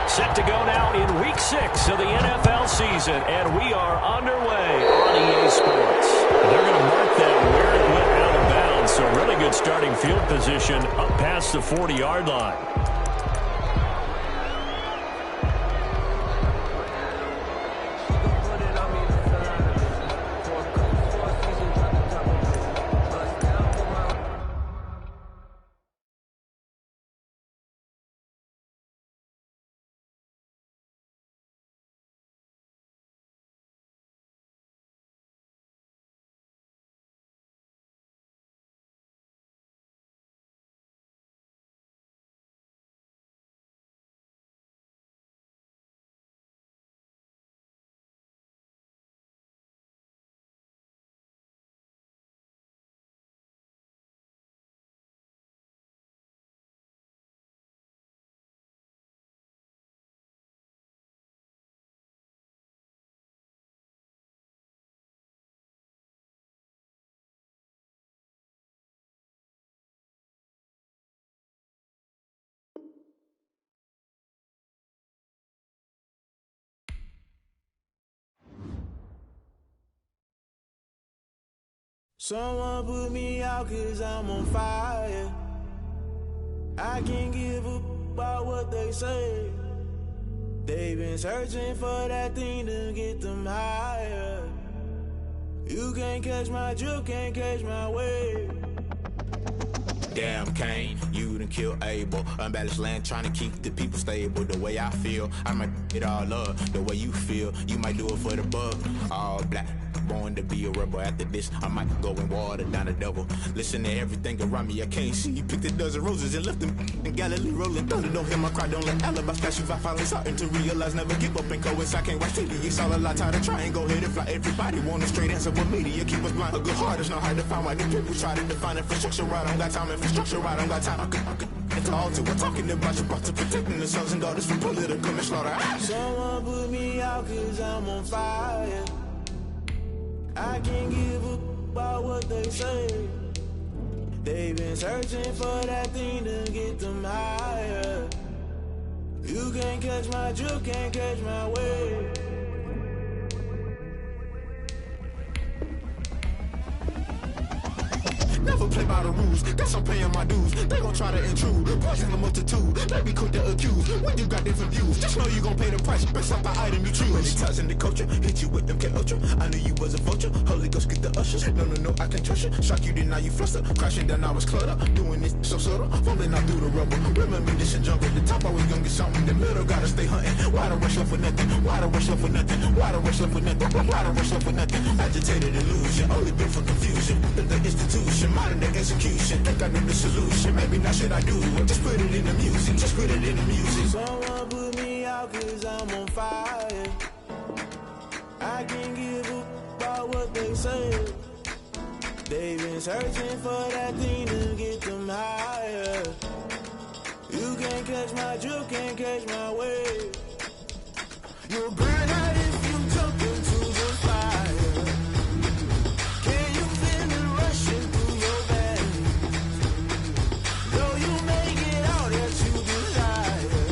Set to go now in Week 6 of the NFL season, and we are underway on EA Sports. They're going to mark that where it went out of bounds, so really good starting field position up past the 40-yard line. Someone put me out 'cause I'm on fire. I can't give up about what they say. They've been searching for that thing to get them higher. You can't catch my drift, can't catch my wave. Damn, Kane, you done killed Abel. Unbalanced land, trying to keep the people stable. The way I feel, I might it all up. The way you feel, you might do it for the bug. All black, born to be a rebel. After this, I might go and water down the devil. Listen to everything around me, I can't see. Picked a dozen roses and left them in Galilee rolling thunder. Don't hear my cry, don't let alibis pass you. I finally starting to realize, never give up and coincide. Can't watch TV, it's all a lot. Tired of trying, go ahead and fly. Everybody want a straight answer, but media keep us blind. A good heart is not hard to find. Why the people try to define infrastructure right? I don't got time, infrastructure right, I don't got time. I could it's all to. We're talking about you, brought to protecting the sons and daughters from political and slaughter. Someone put me out 'cause I'm on fire. I can't give up about what they say. They've been searching for that thing to get them higher. You can't catch my drift, can't catch my wave. Never play by the rules, guess I'm paying my dues. They gon' try to intrude, poison the multitude. Let me quick to accuse, when you got different views. Just know you gon' pay the price, based off the item you choose. Many times in the culture, hit you with them K-Ultra. I knew you was a vulture, Holy Ghost get the ushers. No, I can't trust you. Shock you, then now you fluster. Crashing down, I was cluttered. Doing this so subtle, falling out through the rubble. Remember this and jump at the top, I was young and something. The middle gotta stay hunting. Why the rush up for nothing? Why the rush up for nothing? Why the rush up for nothing? Why the rush up for nothing? Agitated illusion, only built for confusion. The institution, modern day execution. Think I know the solution. Maybe not should I do it? Just put it in the music. Just put it in the music. Someone put me out 'cause I'm on fire. I can't give up about what they say. They've been searching for that thing to get them higher. You can't catch my drift, can't catch my wave. You'll burn out if you jump into the fire. Can you feel it rushing through your veins? Though you make it all that you desire.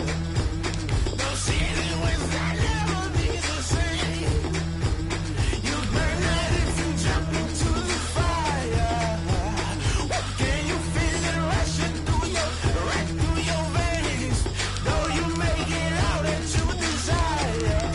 No ceiling was that never be the same. You burn out if you jump into the fire. Can you feel it rushing through your veins? Though you make it all that you desire.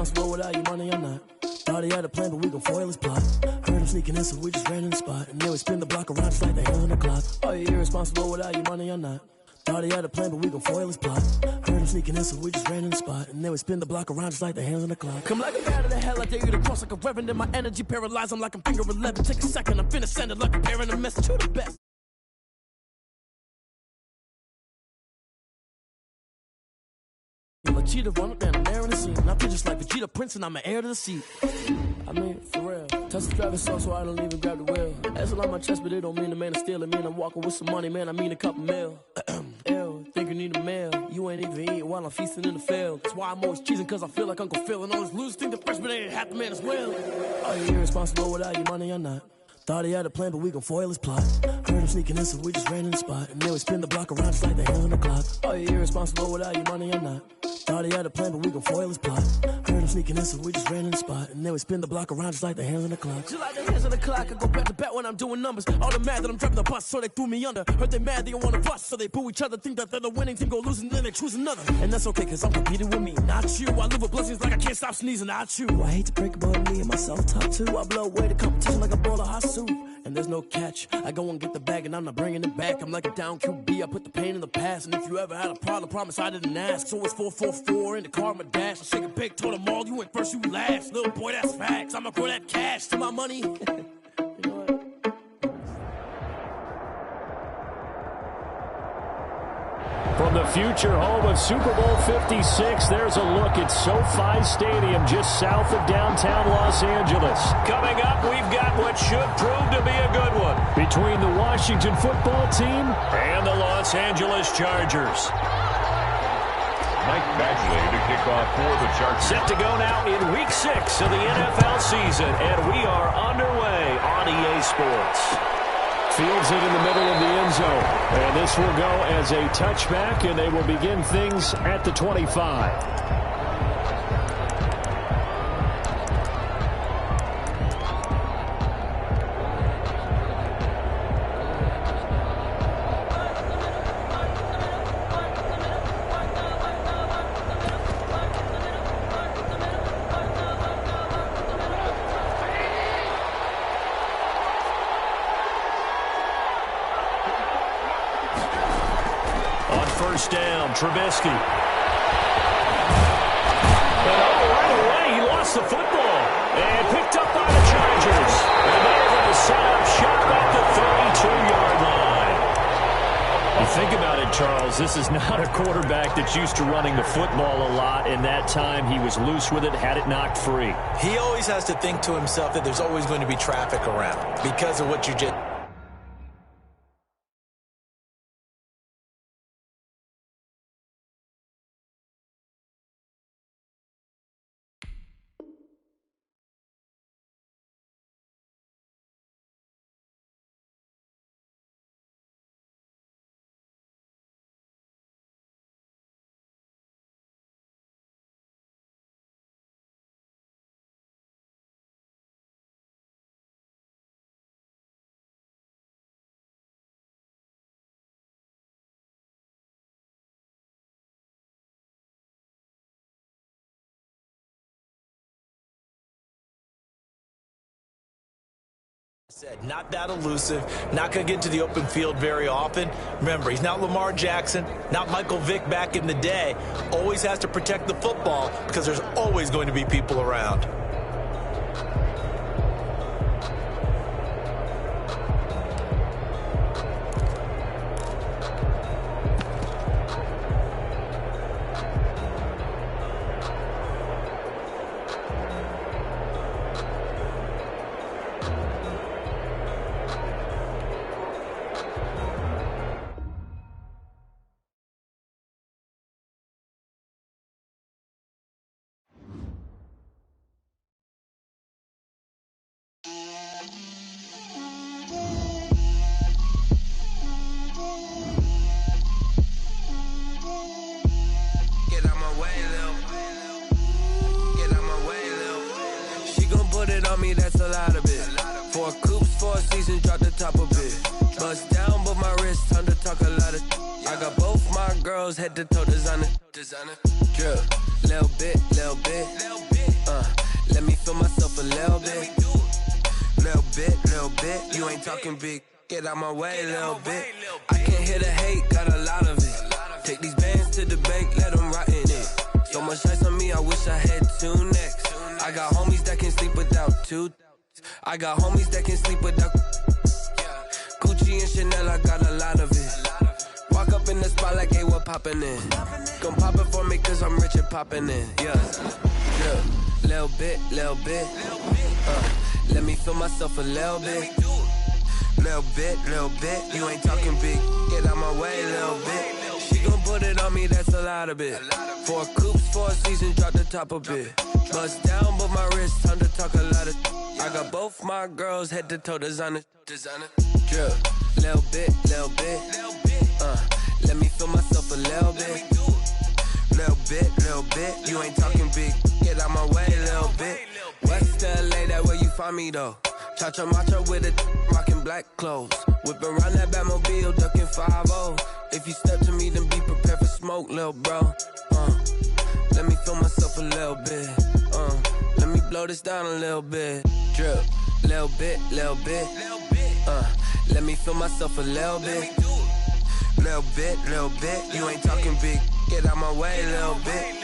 irresponsible without your money or not. Thought he had a plan, but we gon' foil his plot. Heard him sneaking in, so we just ran in the spot. And then we spin the block around just like the hands on the clock. Are you irresponsible without your money or not? Thought he had a plan, but we gon' foil his plot. Heard him sneaking in, so we just ran in the spot. And then we spin the block around just like the hands on the clock. Come like a guy to the hell, I dare you to cross like a reverend. And my energy paralyzed, I'm like I'm finger 11. Take a second, I'm finna send it like a parent, a message to the best. A cheetah run up and I'm there in the scene. I feel just like Vegeta Prince and I'm an heir to the seat. I mean, for real. Touch the driver's sauce so I don't even grab the wheel. That's on my chest, but it don't mean the man is stealing. Mean I'm walking with some money, man, I mean a couple mil. Ew, think you need a meal. You ain't even eating while I'm feasting in the field. That's why I'm always cheesing, cause I feel like Uncle Phil. And all those losers think the freshman ain't half the man as well. Are you irresponsible without your money or not? Thought he had a plan, but we gon' foil his plot. Heard him sneaking in, so we just ran in the spot. And then we spin the block around just like the hands on the clock. Are you irresponsible without your money or not? Thought he had a plan, but we gon' foil his plot. Heard him sneaking in, so we just ran in the spot. And then we spin the block around just like the hands on the clock. Just like the hands on the clock, I go back to back when I'm doing numbers. All the mad that I'm driving the bus, so they threw me under. Heard they mad, they don't wanna bust, so they boo each other. Think that they're the winning team, go losing, then they choose another. And that's okay, cause I'm competing with me, not you. I live with blessings like I can't stop sneezing, not you. I hate to break about me and myself top too. I blow away the competition like a bowl of hot soup. And there's no catch. I go and get the bag and I'm not bringing it back. I'm like a down QB, I put the pain in the past. And if you ever had a problem, promise I didn't ask. So it's 444 in the car, my dash. I shake a big, told them all, you went first, you last. Little boy, that's facts. I'ma grow that cash to my money. You know what? From the future home of Super Bowl 56, there's a look at SoFi Stadium just south of downtown Los Angeles. Coming up, we've got what should prove to be a good one between the Washington football team and the Los Angeles Chargers. Mike Badgley to kick off for the Chargers. Set to go now in Week 6 of the NFL season, and we are underway on EA Sports. Fields it in the middle of the end zone. And this will go as a touchback, and they will begin things at the 25. First down, Trubisky. And right away, he lost the football. And picked up by the Chargers. And they're going to set up shop at the 32-yard line. You think about it, Charles, this is not a quarterback that's used to running the football a lot. And that time, he was loose with it, had it knocked free. He always has to think to himself that there's always going to be traffic around because of what you just... Said, not that elusive, not going to get to the open field very often. Remember, he's not Lamar Jackson, not Michael Vick back in the day. Always has to protect the football because there's always going to be people around. Me, that's a lot of it. 4 coops, 4 seasons, drop the top of it. Bust down, but my wrist, time to talk a lot of. I got both my girls head to toe designer. Drip, little bit, little bit. a little bit. Little bit, you ain't talking big. Get out my way, little bit. I can't hear the hate, got a lot of it. Take these bands to the bank, let them rot in it. So much ice on me, I wish I had two necks. I got homies that can sleep without two. I got homies that can sleep without Gucci and Chanel, I got a lot of it. Walk up in the spot like, hey, what poppin' in? Gon' pop it for me cause I'm rich and poppin' in. Yeah, little bit. Let me feel myself a little bit. Little bit, you ain't talking big. Get out my way, little bit. She gon' put it on me, that's a lot of it. 4 coops, 4 seasons, drop the top a bit. Bust down, but my wrist, time to talk a lot of. I got both my girls head to toe designer. Drip, little bit. Let me feel myself a little bit. Little bit, you ain't talking big. Get out my way, little bit. West LA, that where you find me though. Cha-cha matcha with a rockin' black clothes. Whip around that Batmobile, ducking 5-0. If you step to me, then be prepared for smoke, lil' bro. Let me feel myself a little bit. Let me blow this down a little bit. Drip, little bit. Let me feel myself a little bit. Little bit, you ain't talking big. Get out my way, little bit.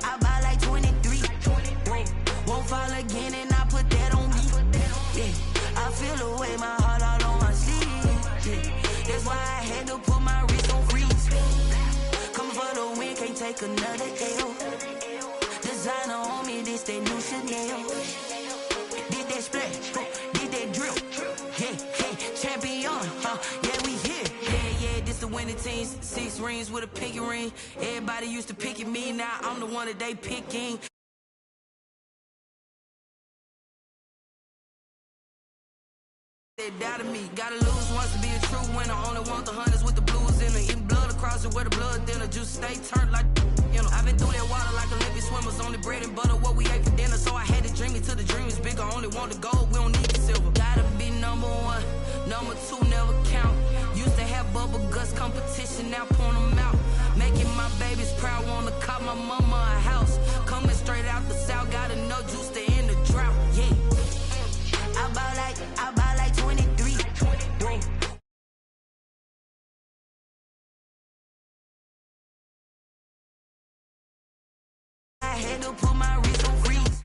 I buy like 23. Won't fall again and I put that on me. Yeah, I feel the way my heart all on my sleeve. Yeah, that's why I had to put my wrist on freeze. Come for the win, can't take another L. Designer on me, this that new Chanel. Did that splash, did that drill. Yeah, champion, yeah, we here. Yeah, this the winning team. 6 rings with a pinky ring. Everybody used to pick at me, now I'm the one that they picking. They doubted me, gotta lose once to be a true winner. Only want the hunters with the blues in it. Eating blood across it where the blood thinner. Juice stay turned like, you know. I've been through that water like Olympic swimmers. Only bread and butter, what we ate for dinner. So I had to dream it till the dream is bigger. Only want the gold, we don't need the silver. Gotta be number 1, number 2 never count. Used to have bubble guts competition, now point them out. Making my babies proud, wanna cop my mama a house. Coming straight out the south, got enough juice to end the drought. Yeah, I buy like 23. I had to put my wrist on freeze.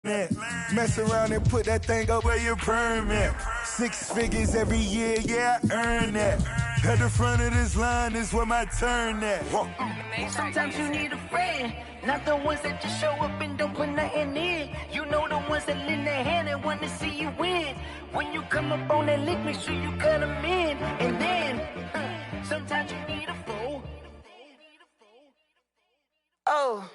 Mess around and put that thing up where your permit. 6 figures every year, yeah, I earn that. At the front of this line is where my turn at. Sometimes you need a friend, not the ones that just show up and don't put nothing in. You know the ones that lend their hand and want to see you win. When you come up on that lick, make sure you cut them in. And then, sometimes you need a foe. Oh.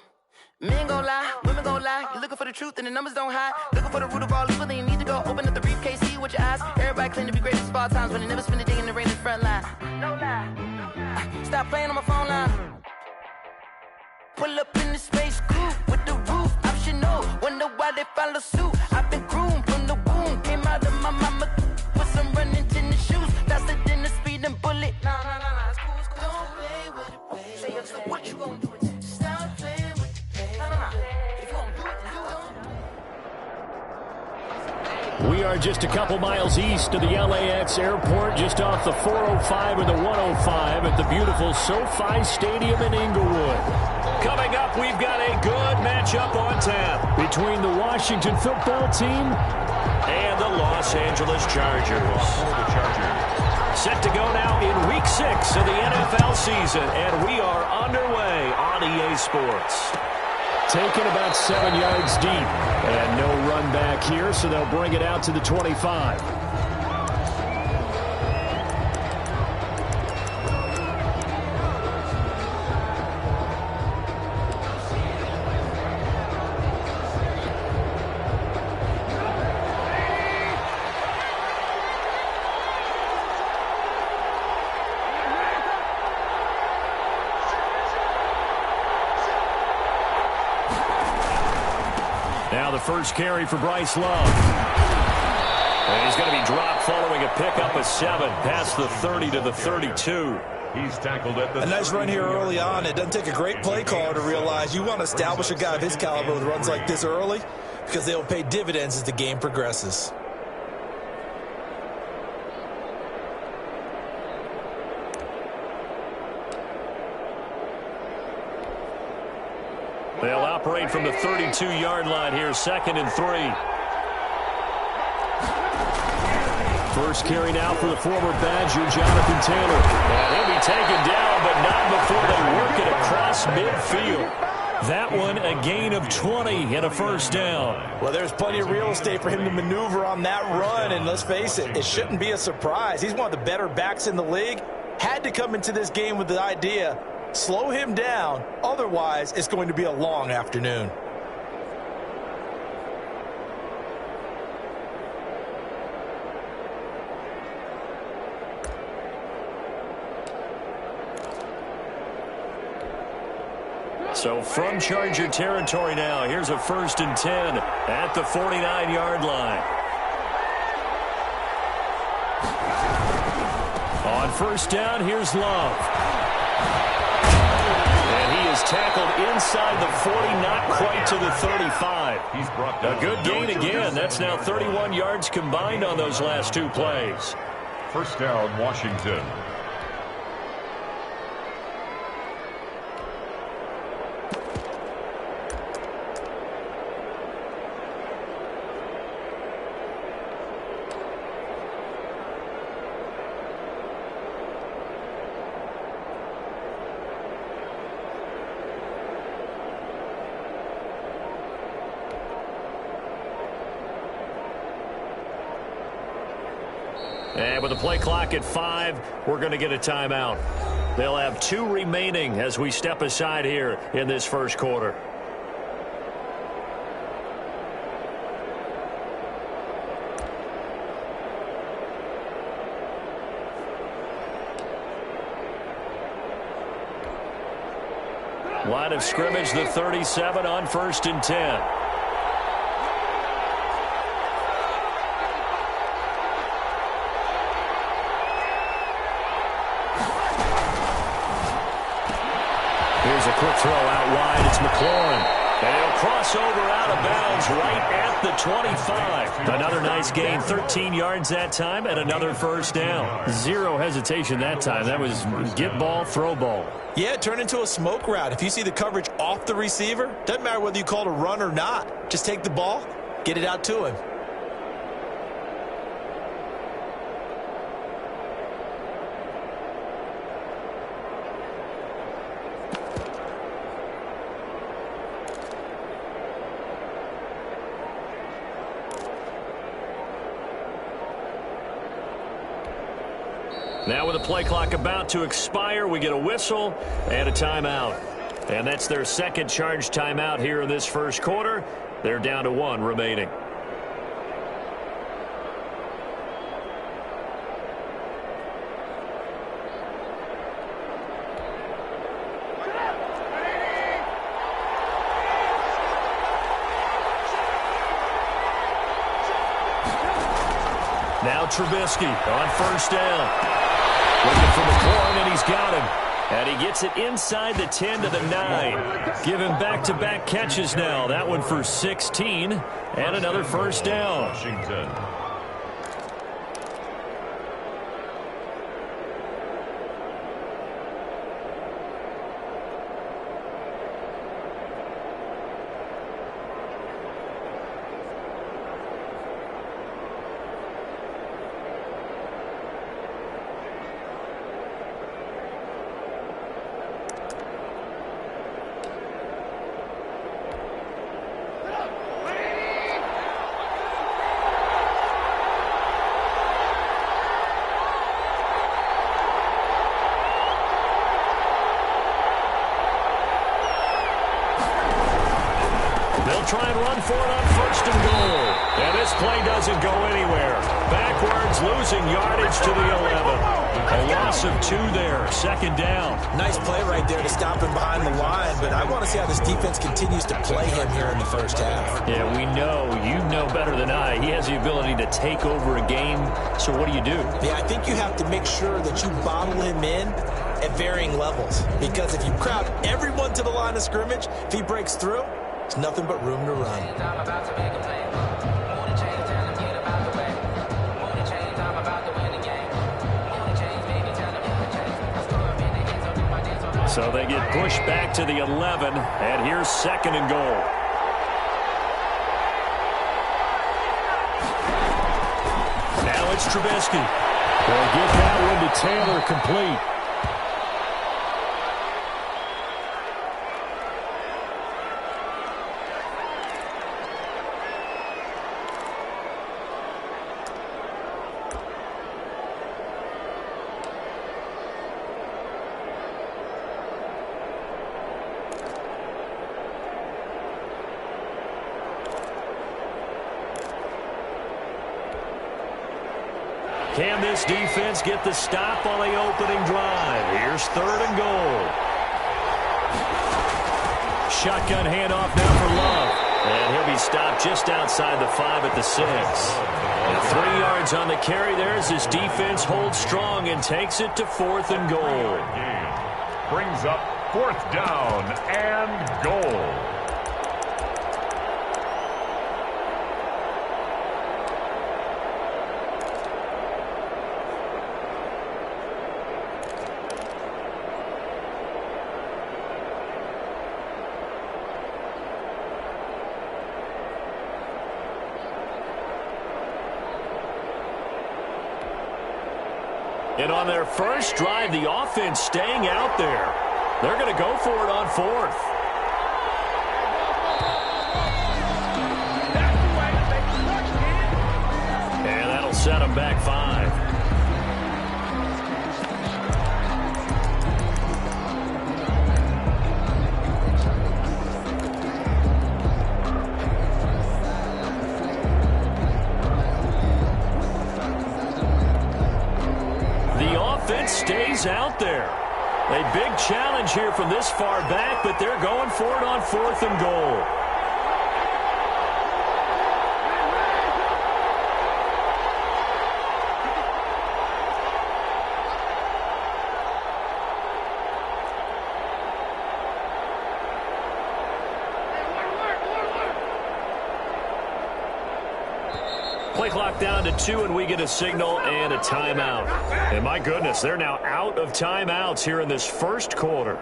Men gon' lie, women gon' lie. You're looking for the truth and the numbers don't hide. Looking for the root of all evil, then you need to go open up the briefcase, see with your eyes. Everybody claim to be great at small times, but they never spend a day in the rain in the front line. No lie. Stop playing on my phone line. Pull up in the space coupe with the roof optional. Wonder why they follow suit. I've been groomed from the womb. Came out of my mama with some running tennis shoes. Faster than the speeding bullet. Nah, it's cool, it's cool. Don't play with it, baby. Say, so what you gon' do with it? Stop playing with it. We are just a couple miles east of the LAX airport, just off the 405 and the 105 at the beautiful SoFi Stadium in Inglewood. Coming up, we've got a good matchup on tap between the Washington football team and the Los Angeles Chargers. Set to go now in Week 6 of the NFL season, and we are underway on EA Sports. Taken about 7 yards deep, and no run back here, so they'll bring it out to the 25. Now the first carry for Bryce Love. And he's going to be dropped following a pickup of 7 past the 30 to the 32. He's tackled at the A nice run here early on. It doesn't take a great play caller to realize you want to establish a guy of his caliber with runs like this early because they'll pay dividends as the game progresses. They'll operate from the 32-yard line here, 2nd and 3. First carry now for the former Badger, Jonathan Taylor. And he'll be taken down, but not before they work it across midfield. That one, a gain of 20 and a first down. Well, there's plenty of real estate for him to maneuver on that run, and let's face it, it shouldn't be a surprise. He's one of the better backs in the league. Had to come into this game with the idea, slow him down, otherwise it's going to be a long afternoon. So from Charger territory now, here's a 1st and 10 at the 49-yard line. On first down, here's Love. And he is tackled inside the 40, not quite to the 35. He's brought down. A good gain again. That's now 31 yards combined on those last 2 plays. First down, Washington. And with the play clock at 5, we're going to get a timeout. They'll have 2 remaining as we step aside here in this first quarter. Line of scrimmage, the 37 on 1st and 10. Here's a quick throw out wide. It's McLaurin. And he'll cross over out of bounds right at the 25. Another nice gain, 13 yards that time, and another first down. Zero hesitation that time. That was get ball, throw ball. Yeah, turn into a smoke route. If you see the coverage off the receiver, doesn't matter whether you call it a run or not. Just take the ball, get it out to him. Now with the play clock about to expire, we get a whistle and a timeout. And that's their second charge timeout here in this first quarter. They're down to 1 remaining. Now Trubisky on first down. Looking for McLaurin, and he's got him. And he gets it inside the 10 to the 9. Give him back-to-back catches now. That one for 16 and another first down. Washington. Try and run for it on first and goal. And this play doesn't go anywhere. Backwards, losing yardage to the 11. A loss of 2 there, second down. Nice play right there to stop him behind the line, but I want to see how this defense continues to play him here in the first half. Yeah, we know, you know better than I, he has the ability to take over a game. So what do you do? Yeah, I think you have to make sure that you bottle him in at varying levels, because if you crowd everyone to the line of scrimmage, if he breaks through, it's nothing but room to run. So they get pushed back to the 11, and here's second and goal. Now it's Trubisky. They'll get that one to Taylor, complete. Can this defense get the stop on the opening drive? Here's third and goal. Shotgun handoff now for Love. And he'll be stopped just outside the 5 at the 6. And 3 yards on the carry there as his defense holds strong and takes it to 4th and goal. Brings up 4th down and goal. And on their first drive, the offense staying out there. They're going to go for it on 4th. And that'll set them back 5. Stays out there. A big challenge here from this far back, but they're going for it on 4th and goal. Play clock down to 2, and we get a signal and a timeout. And my goodness, they're now out of timeouts here in this first quarter.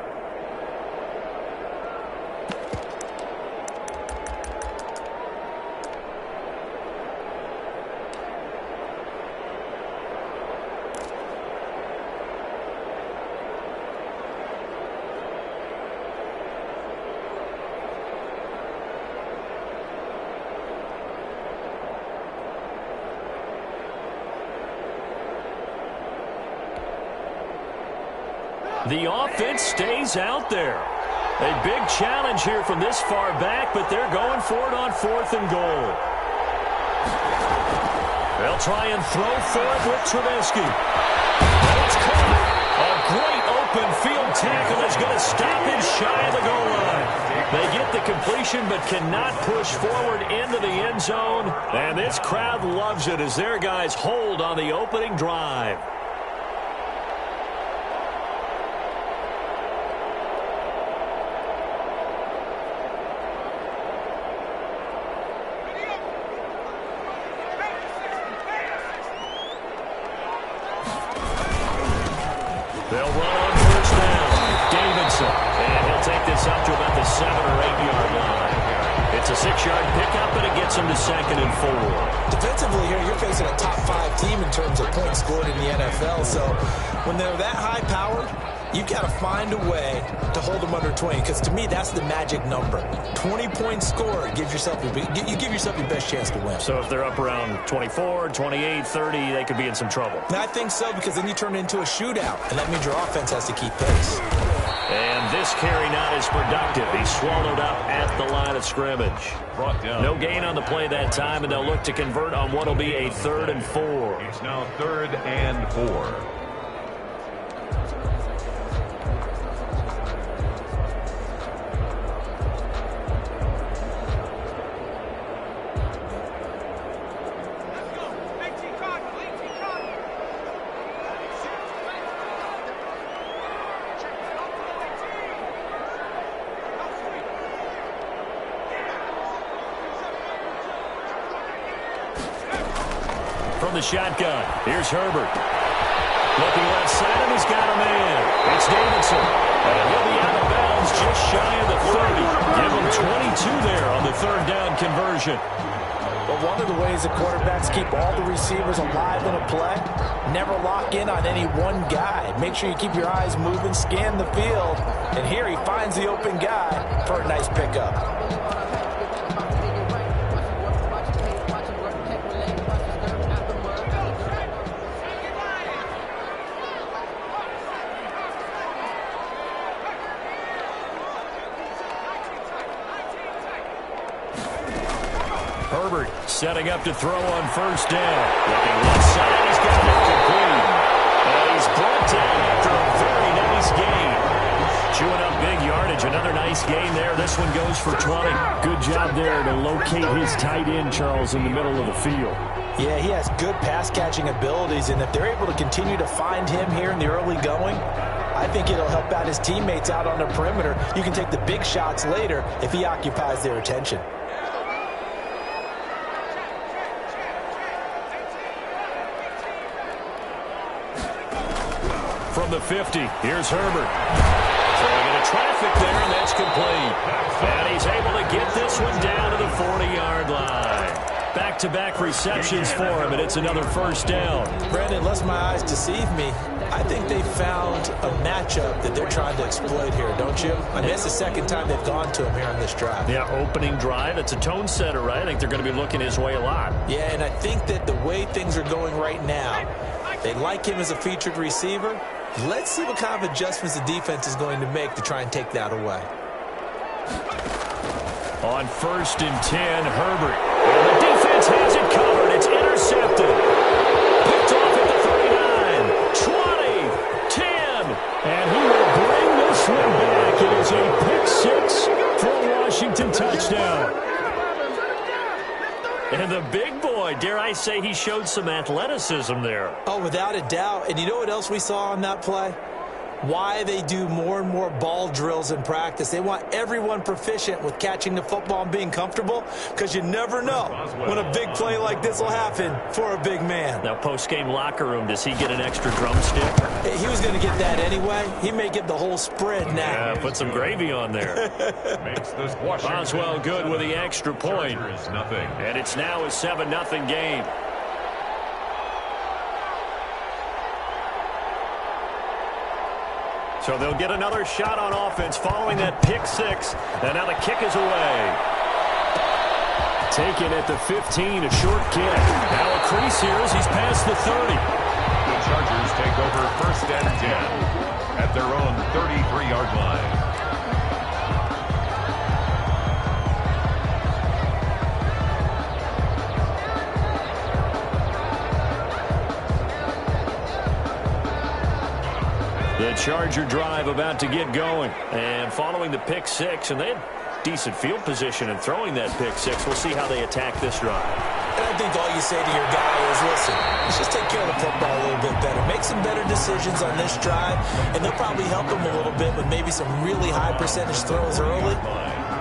The offense stays out there. A big challenge here from this far back, but they're going for it on 4th and goal. They'll try and throw for it with Trubisky. It's caught. A great open field tackle is going to stop him shy of the goal line. They get the completion but cannot push forward into the end zone. And this crowd loves it as their guys hold on the opening drive. They'll run on first down. Davidson. And he'll take this up to about the 7 or 8 yard line. It's a 6-yard pickup, and it gets him to 2nd and 4. Defensively here, you're facing a top 5 team in terms of points scored in the NFL. So when they're that high-powered, you got to find a way to hold them under 20. Because to me, that's the magic number. 20 points scored, you give yourself your best chance to win. So if they're up around 24, 28, 30, they could be in some trouble. And I think so, because then you turn it into a shootout, and that means your offense has to keep pace. And this carry not as productive. He's swallowed up at the line of scrimmage. No gain on the play that time, and they'll look to convert on what will be a 3rd and 4. It's now 3rd and 4. From the shotgun, here's Herbert. Looking left side, and he's got a man. It's Davidson. And he'll be out of bounds just shy of the 30. Give him 22 there on the 3rd down conversion. But one of the ways the quarterbacks keep all the receivers alive in a play, never lock in on any one guy. Make sure you keep your eyes moving, scan the field. And here he finds the open guy for a nice pickup. Herbert setting up to throw on first down. Looking left side, he's got it complete. And he's brought down after a very nice gain. Chewing up big yardage. Another nice gain there. This one goes for 20. Good job there to locate his tight end, Charles, in the middle of the field. Yeah, he has good pass-catching abilities, and if they're able to continue to find him here in the early going, I think it'll help out his teammates out on the perimeter. You can take the big shots later if he occupies their attention. From the 50, here's Herbert. Throwing into traffic there, and that's complete. And he's able to get this one down to the 40-yard line. Back-to-back receptions for him, and it's another first down. Brandon, unless my eyes deceive me, I think they found a matchup that they're trying to exploit here, don't you? I mean, it's the second time they've gone to him here on this drive. Yeah, opening drive. It's a tone setter, right? I think they're going to be looking his way a lot. Yeah, and I think that the way things are going right now, they like him as a featured receiver. Let's see what kind of adjustments the defense is going to make to try and take that away. On 1st and 10, Herbert. And the defense has it covered. It's intercepted. Picked off at the 39, 20, 10. And he will bring this one back. It is a pick 6 for a Washington touchdown. And the big boy, dare I say, he showed some athleticism there. Oh, without a doubt. And you know what else we saw on that play? Why they do more and more ball drills in practice. They want everyone proficient with catching the football and being comfortable, because you never know when a big play like this will happen for a big man. Now, post-game locker room, does he get an extra drumstick? He was going to get that anyway. He may get the whole spread now. Yeah, put some gravy on there. Boswell good with the extra point. And it's now a 7-0 game. So they'll get another shot on offense following that pick 6. And now the kick is away. Taken at the 15, a short kick. Now a crease here as he's past the 30. The Chargers take over 1st and 10 at at their own 33-yard line. The Charger drive about to get going. And following the pick six, and they had decent field position in throwing that pick six. We'll see how they attack this drive. And I think all you say to your guy is, listen, let's just take care of the football a little bit better. Make some better decisions on this drive, and they'll probably help him a little bit with maybe some really high percentage throws early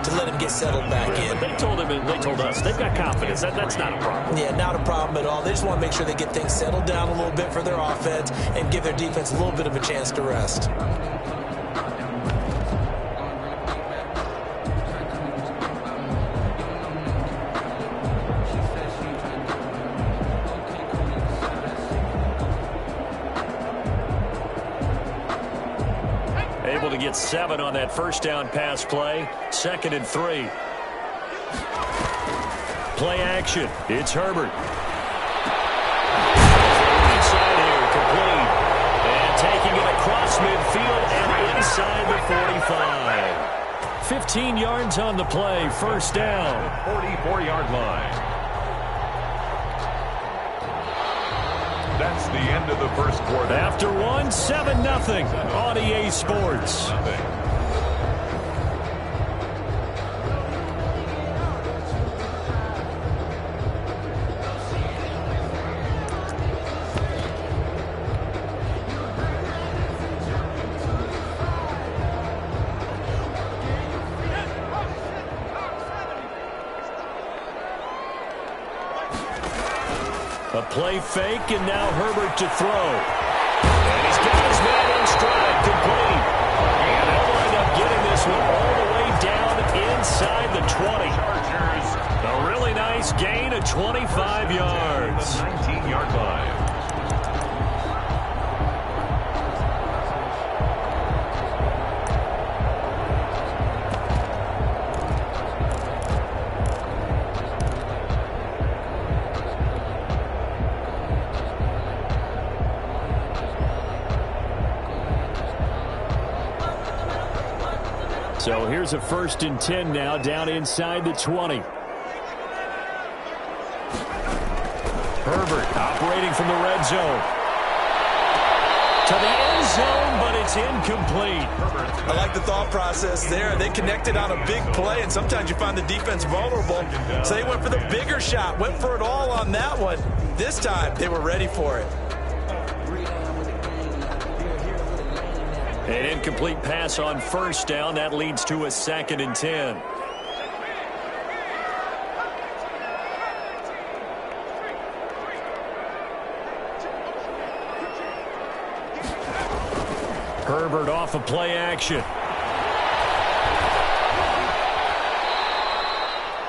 to let him get settled back in. But they told him, and they told us, they've got confidence. That's not a problem. Yeah, not a problem at all. They just want to make sure they get things settled down a little bit for their offense and give their defense a little bit of a chance to rest. Able to get 7 on that first down pass play. 2nd and 3. Play action. It's Herbert. Inside here, complete. And taking it across midfield and inside the 45. 15 yards on the play. First down. 44-yard line. That's the end of the first quarter. After one, 7-0 on EA Sports. A play fake, and now Herbert to throw. And he's got his man on stride, complete. And they'll wind up getting this one all the way down inside the 20. A really nice gain of 25 yards. 19-yard line. So here's a 1st and 10 now, down inside the 20. Herbert operating from the red zone. To the end zone, but it's incomplete. I like the thought process there. They connected on a big play, and sometimes you find the defense vulnerable. So they went for the bigger shot, went for it all on that one. This time, they were ready for it. An incomplete pass on first down. That leads to a 2nd and 10. Herbert off of play action.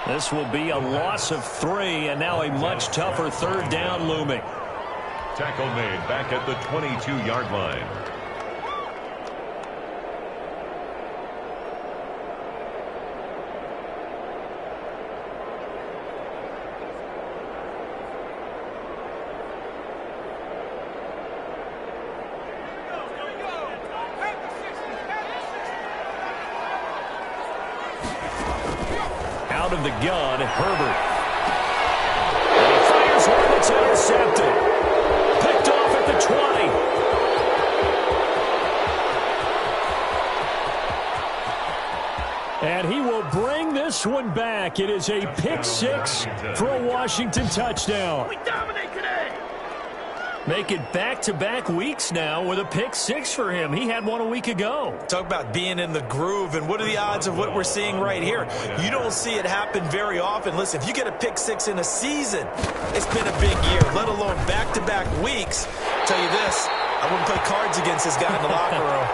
This will be a loss of 3, and now a much tougher 3rd down looming. Tackle made back at the 22-yard line. Out of the gun, Herbert. And he fires one that's intercepted. Picked off at the 20. And he will bring this one back. It is a pick six for a Washington touchdown. We dominate today. Make it back-to-back weeks now with a pick six for him. He had one a week ago. Talk about being in the groove, and what are the odds of what we're seeing right here? You don't see it happen very often. Listen, if you get a pick six in a season, it's been a big year, let alone back-to-back weeks. I'll tell you this, I wouldn't play cards against this guy in the locker room.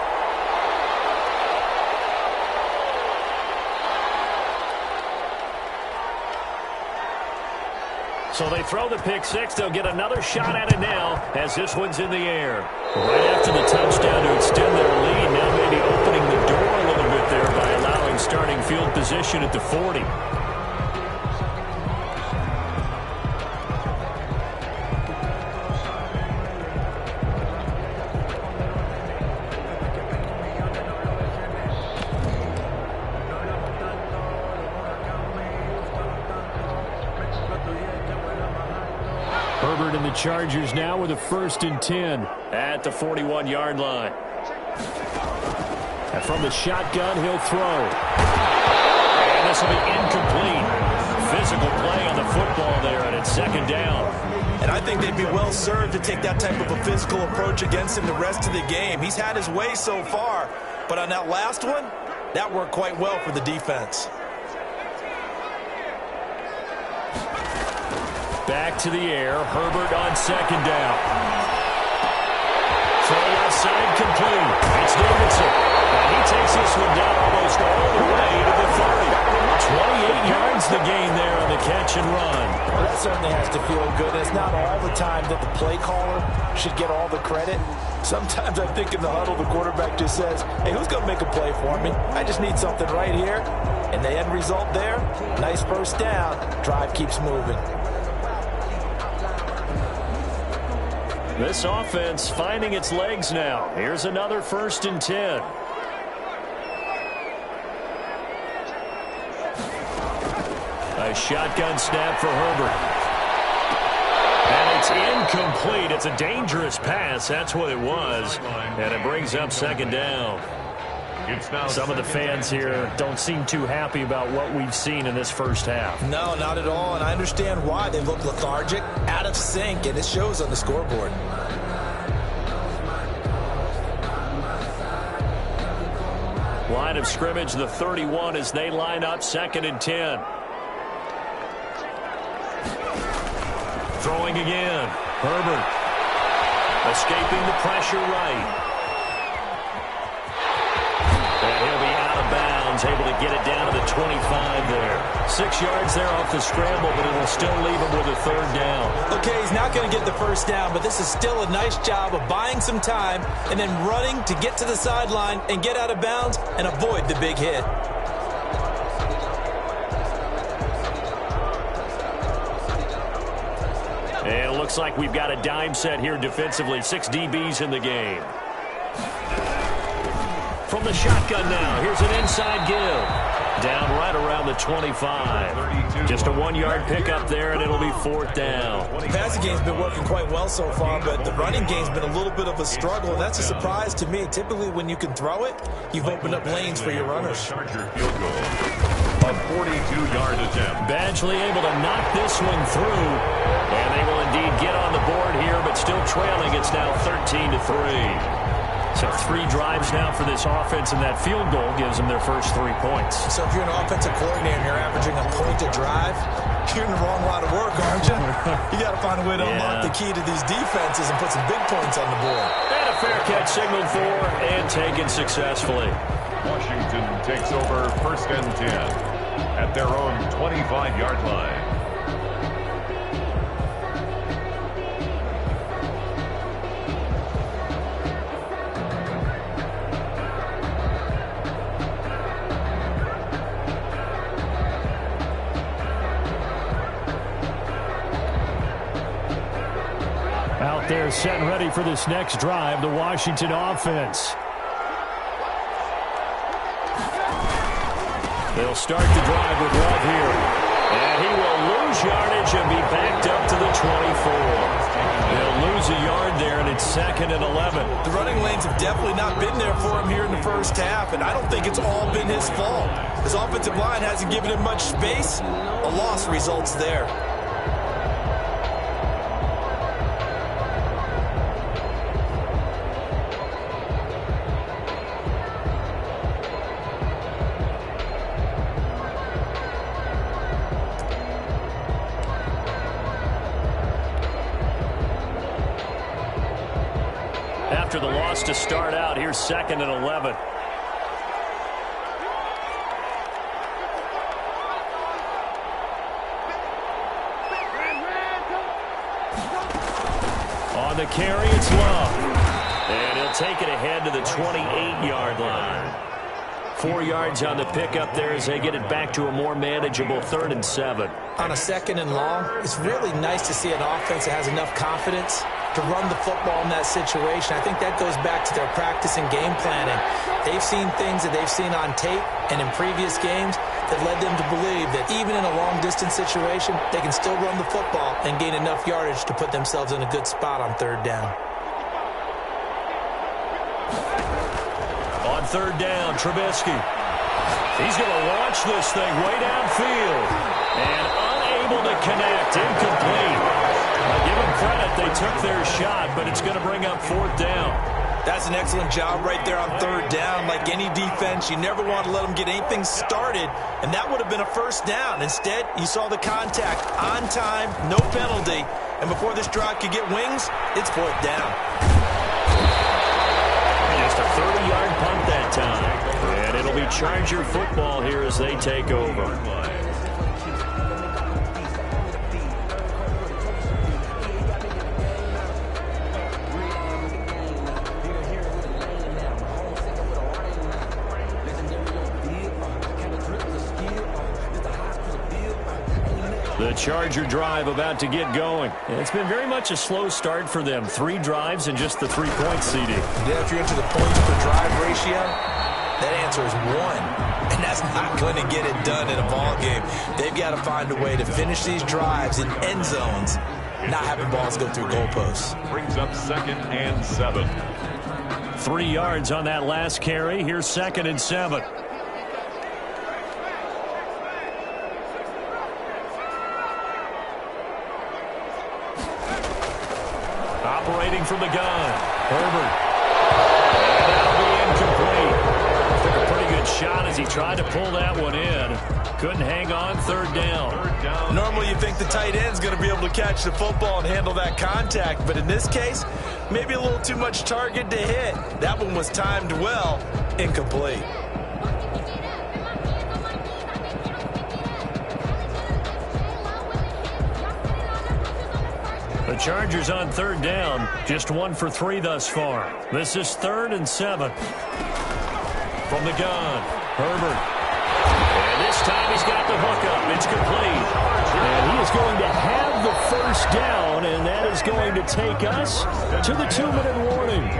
So they throw the pick six. They'll get another shot at it now as this one's in the air. Right after the touchdown to extend their lead. Now maybe opening the door a little bit there by allowing starting field position at the 40. Chargers now with a 1st and 10 at the 41-yard line. And from the shotgun, he'll throw. And this will be incomplete. Physical play on the football there, and it's 2nd down. And I think they'd be well served to take that type of a physical approach against him the rest of the game. He's had his way so far, but on that last one, that worked quite well for the defense. Back to the air. Herbert on 2nd down. Throw left side complete. It's Davidson. And he takes this one down almost all the way to the 30. 28 yards the gain there on the catch and run. Well, that certainly has to feel good. It's not all the time that the play caller should get all the credit. Sometimes I think in the huddle, the quarterback just says, hey, who's going to make a play for me? I just need something right here. And the end result there, nice 1st down. Drive keeps moving. This offense finding its legs now. Here's another 1st and 10. A shotgun snap for Herbert. And it's incomplete. It's a dangerous pass. That's what it was. And it brings up 2nd down. Some of the fans here don't seem too happy about what we've seen in this first half. No, not at all. And I understand why. They look lethargic, out of sync, and it shows on the scoreboard. Line of scrimmage, the 31 as they line up 2nd and 10. Throwing again. Herbert. Escaping the pressure right. And he'll be out of bounds, able to get it down to the 25 there. 6 yards there off the scramble, but it'll still leave him with a 3rd down. Okay, he's not going to get the 1st down, but this is still a nice job of buying some time and then running to get to the sideline and get out of bounds and avoid the big hit. And it looks like we've got a dime set here defensively. 6 DBs in the game. From the shotgun now, here's an inside give. Down right around the 25. Just a 1-yard pickup there, and it'll be 4th down. The passing game's been working quite well so far, but the running game's been a little bit of a struggle, and that's a surprise to me. Typically, when you can throw it, you've opened up lanes for your runners. Charger field goal. A 42-yard attempt. Badgley able to knock this one through, and they will indeed get on the board here, but still trailing. It's now 13-3. So 3 drives now for this offense, and that field goal gives them their first 3 points. So if you're an offensive coordinator and you're averaging a point a drive, you're in the wrong line of work, aren't you? You got to find a way to unlock the key to these defenses and put some big points on the board. And a fair catch signaled for and taken successfully. Washington takes over 1st and 10 at their own 25-yard line. Out there set and ready for this next drive, the Washington offense. They'll start the drive with Love here. And he will lose yardage and be backed up to the 24. They'll lose a yard there, and it's 2nd and 11. The running lanes have definitely not been there for him here in the first half, and I don't think it's all been his fault. His offensive line hasn't given him much space. A loss results there. After the loss to start out, here's 2nd and 11. On the carry, it's Love. And he'll take it ahead to the 28-yard line. 4 yards on the pickup there as they get it back to a more manageable 3rd and 7. On a 2nd and long, it's really nice to see an offense that has enough confidence to run the football in that situation. I think that goes back to their practice and game planning. They've seen things that they've seen on tape and in previous games have led them to believe that even in a long-distance situation, they can still run the football and gain enough yardage to put themselves in a good spot on third down. On third down, Trubisky. He's going to launch this thing way downfield. And unable to connect, incomplete. I'll give them credit, they took their shot, but it's going to bring up fourth down. That's an excellent job right there on third down. Like any defense, you never want to let them get anything started, and that would have been a first down. Instead, you saw the contact on time, no penalty, and before this drive could get wings, it's fourth down. Just a 30-yard punt that time, and it'll be Charger football here as they take over. The Charger drive about to get going. It's been very much a slow start for them. 3 drives and just the 3-point CD. Yeah, if you're into the points per drive ratio, that answer is 1. And that's not going to get it done in a ball game. They've got to find a way to finish these drives in end zones, not having balls go through goalposts. Brings up 2nd and 7. 3 yards on that last carry. Here's 2nd and 7. Operating from the gun, Herbert. And that'll be incomplete. Took a pretty good shot as he tried to pull that one in. Couldn't hang on, third down. Normally you think the tight end's going to be able to catch the football and handle that contact, but in this case, maybe a little too much target to hit. That one was timed well, incomplete. The Chargers on third down, just 1 for 3 thus far. This is 3rd and 7. From the gun, Herbert. And this time he's got the hook up. It's complete. And he is going to have the first down, and that is going to take us to the 2-minute warning.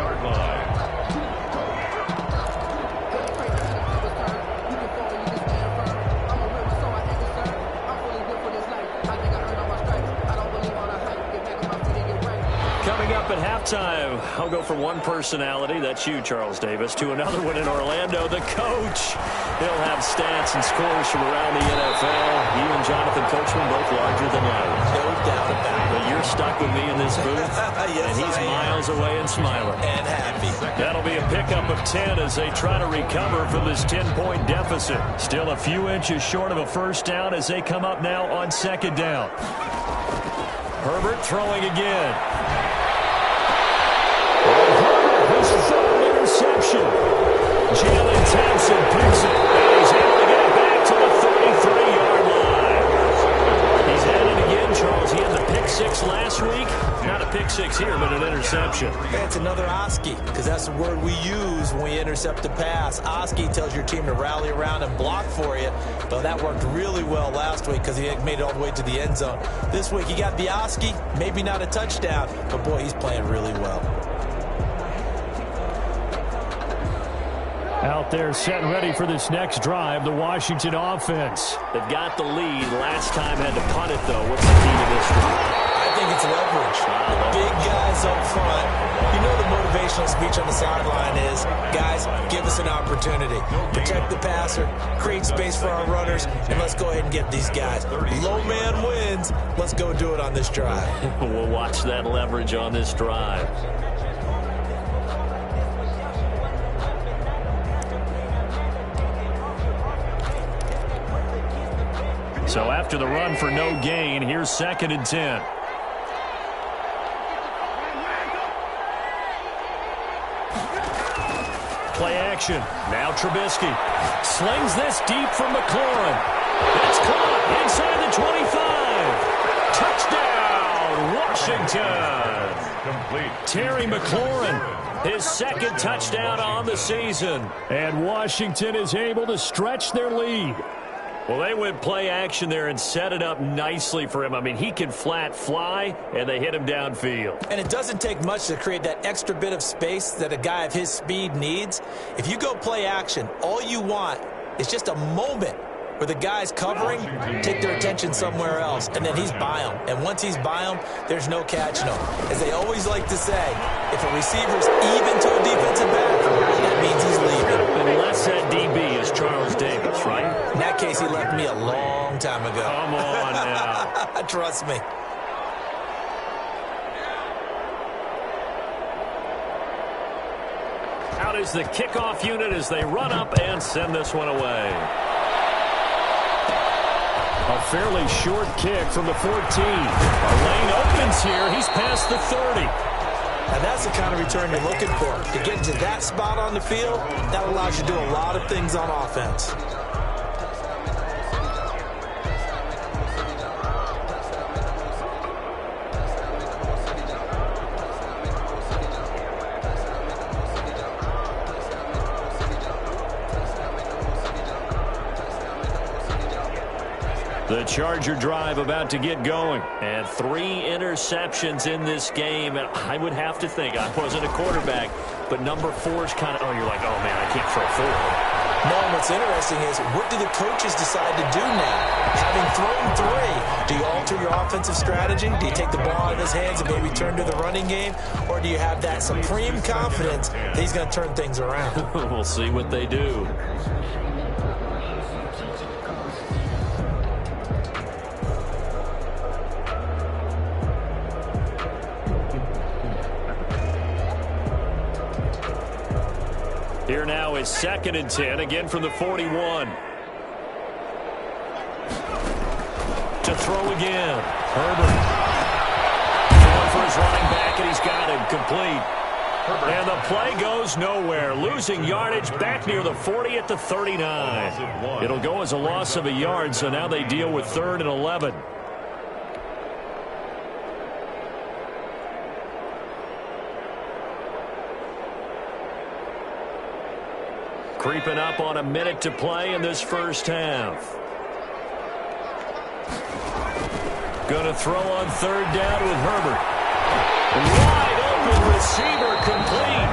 Coming up at halftime, I'll go from one personality, that's you, Charles Davis, to another one in Orlando, the coach. He'll have stats and scores from around the NFL. You and Jonathan Coachman both larger than life. No doubt about it. But you're stuck with me in this booth, Yes, and he's miles away and smiling. And happy. That'll be a pickup of 10 as they try to recover from this 10-point deficit. Still a few inches short of a first down as they come up now on 2nd down. Herbert throwing again. His 3rd interception. Jalen Thompson picks it. And he's able to get it back to the 33-yard line. He's at it again, Charles. He had the pick 6 last week. Not a pick 6 here, but an interception. It's another Oski, because that's the word we use when we intercept a pass. Oski tells your team to rally around and block for you. But that worked really well last week because he made it all the way to the end zone. This week he got the Oski, maybe not a touchdown, but boy, he's playing really well. Out there set and ready for this next drive, the Washington offense. They've got the lead. Last time had to punt it, though. What's the key to this drive? I think it's leverage. The big guys up front. You know the motivational speech on the sideline is, guys, give us an opportunity. Protect the passer, create space for our runners, and let's go ahead and get these guys. Low man wins. Let's go do it on this drive. We'll watch that leverage on this drive. So after the run for no gain, here's 2nd and 10. Play action. Now Trubisky slings this deep from McLaurin. It's caught inside the 25. Touchdown, Washington. Complete. Terry McLaurin, his 2nd touchdown on the season. And Washington is able to stretch their lead. Well, they went play action there and set it up nicely for him. I mean, he can flat fly, and they hit him downfield. And it doesn't take much to create that extra bit of space that a guy of his speed needs. If you go play action, all you want is just a moment where the guys covering take their attention somewhere else, and then he's by them. And once he's by them, there's no catching him. As they always like to say, if a receiver's even to a defensive back, that means he's leaving. Unless that DB is Charles Davis, right? In that case, he left me a long time ago. Come on now. Trust me. Out is the kickoff unit as they run up and send this one away. A fairly short kick from the 14. A lane opens here. He's past the 30. And that's the kind of return you're looking for. To get to that spot on the field, that allows you to do a lot of things on offense. The Charger drive about to get going. And 3 interceptions in this game. And I would have to think, I wasn't a quarterback, but number 4 is kind of, you're like, oh, man, I can't throw 4. No, and what's interesting is, what do the coaches decide to do now? Having thrown 3, do you alter your offensive strategy? Do you take the ball out of his hands and maybe turn to the running game? Or do you have that supreme confidence that he's going to turn things around? We'll see what they do. Here now is 2nd and 10, again from the 41. To throw again. Herbert. Going for his running back, and he's got him complete. And the play goes nowhere. Losing yardage back near the 40 at the 39. It'll go as a loss of a yard, so now they deal with 3rd and 11. Creeping up on a minute to play in this first half. Gonna throw on 3rd down with Herbert. Wide open receiver complete.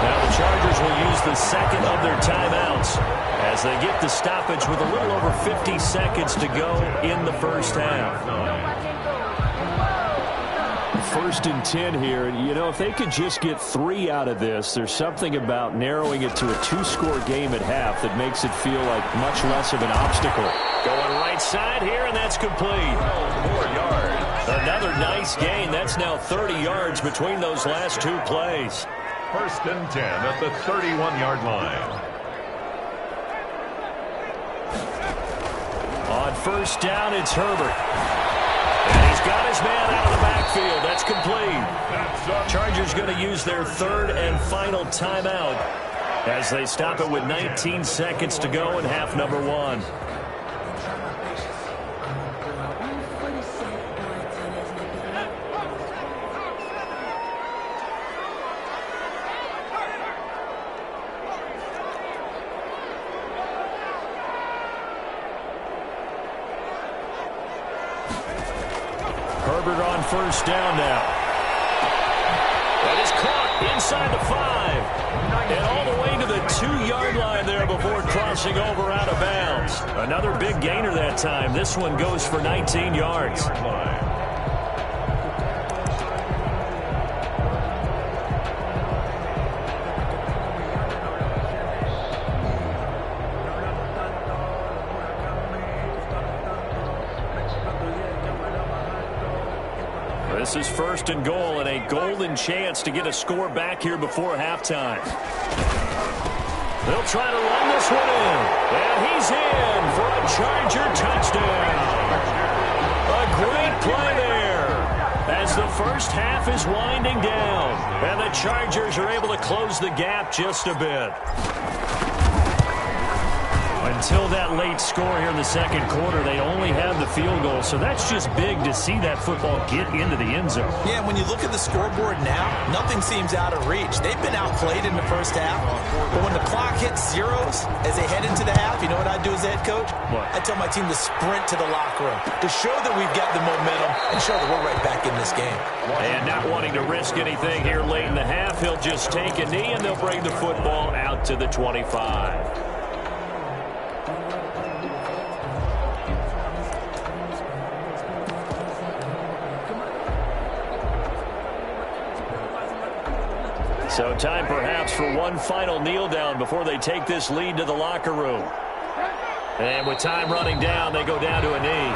Now the Chargers will use the 2nd of their timeouts as they get the stoppage with a little over 50 seconds to go in the first half. 1st and 10 here. You know, if they could just get 3 out of this, there's something about narrowing it to a 2-score game at half that makes it feel like much less of an obstacle. Going right side here, and that's complete. 4 yards. Another nice gain. That's now 30 yards between those last 2 plays. 1st and 10 at the 31-yard line. On 1st down, it's Herbert. And he's got his man out of the backfield. That's complete. Chargers going to use their 3rd and final timeout as they stop it with 19 seconds to go in half number 1. Herbert on 1st down now. That is caught inside the 5. And all the way to the 2-yard line there before crossing over out of bounds. Another big gainer that time. This one goes for 19 yards. This is 1st and goal and a golden chance to get a score back here before halftime. They'll try to run this one in. And he's in for a Charger touchdown. A great play there as the first half is winding down. And the Chargers are able to close the gap just a bit. Until that late score here in the 2nd quarter, they only had the field goal. So that's just big to see that football get into the end zone. Yeah, when you look at the scoreboard now, nothing seems out of reach. They've been outplayed in the first half. But when the clock hits zeros as they head into the half, you know what I do as the head coach? What? I tell my team to sprint to the locker room to show that we've got the momentum and show that we're right back in this game. And not wanting to risk anything here late in the half, he'll just take a knee and they'll bring the football out to the 25. So time perhaps for one final kneel down before they take this lead to the locker room. And with time running down, they go down to a knee.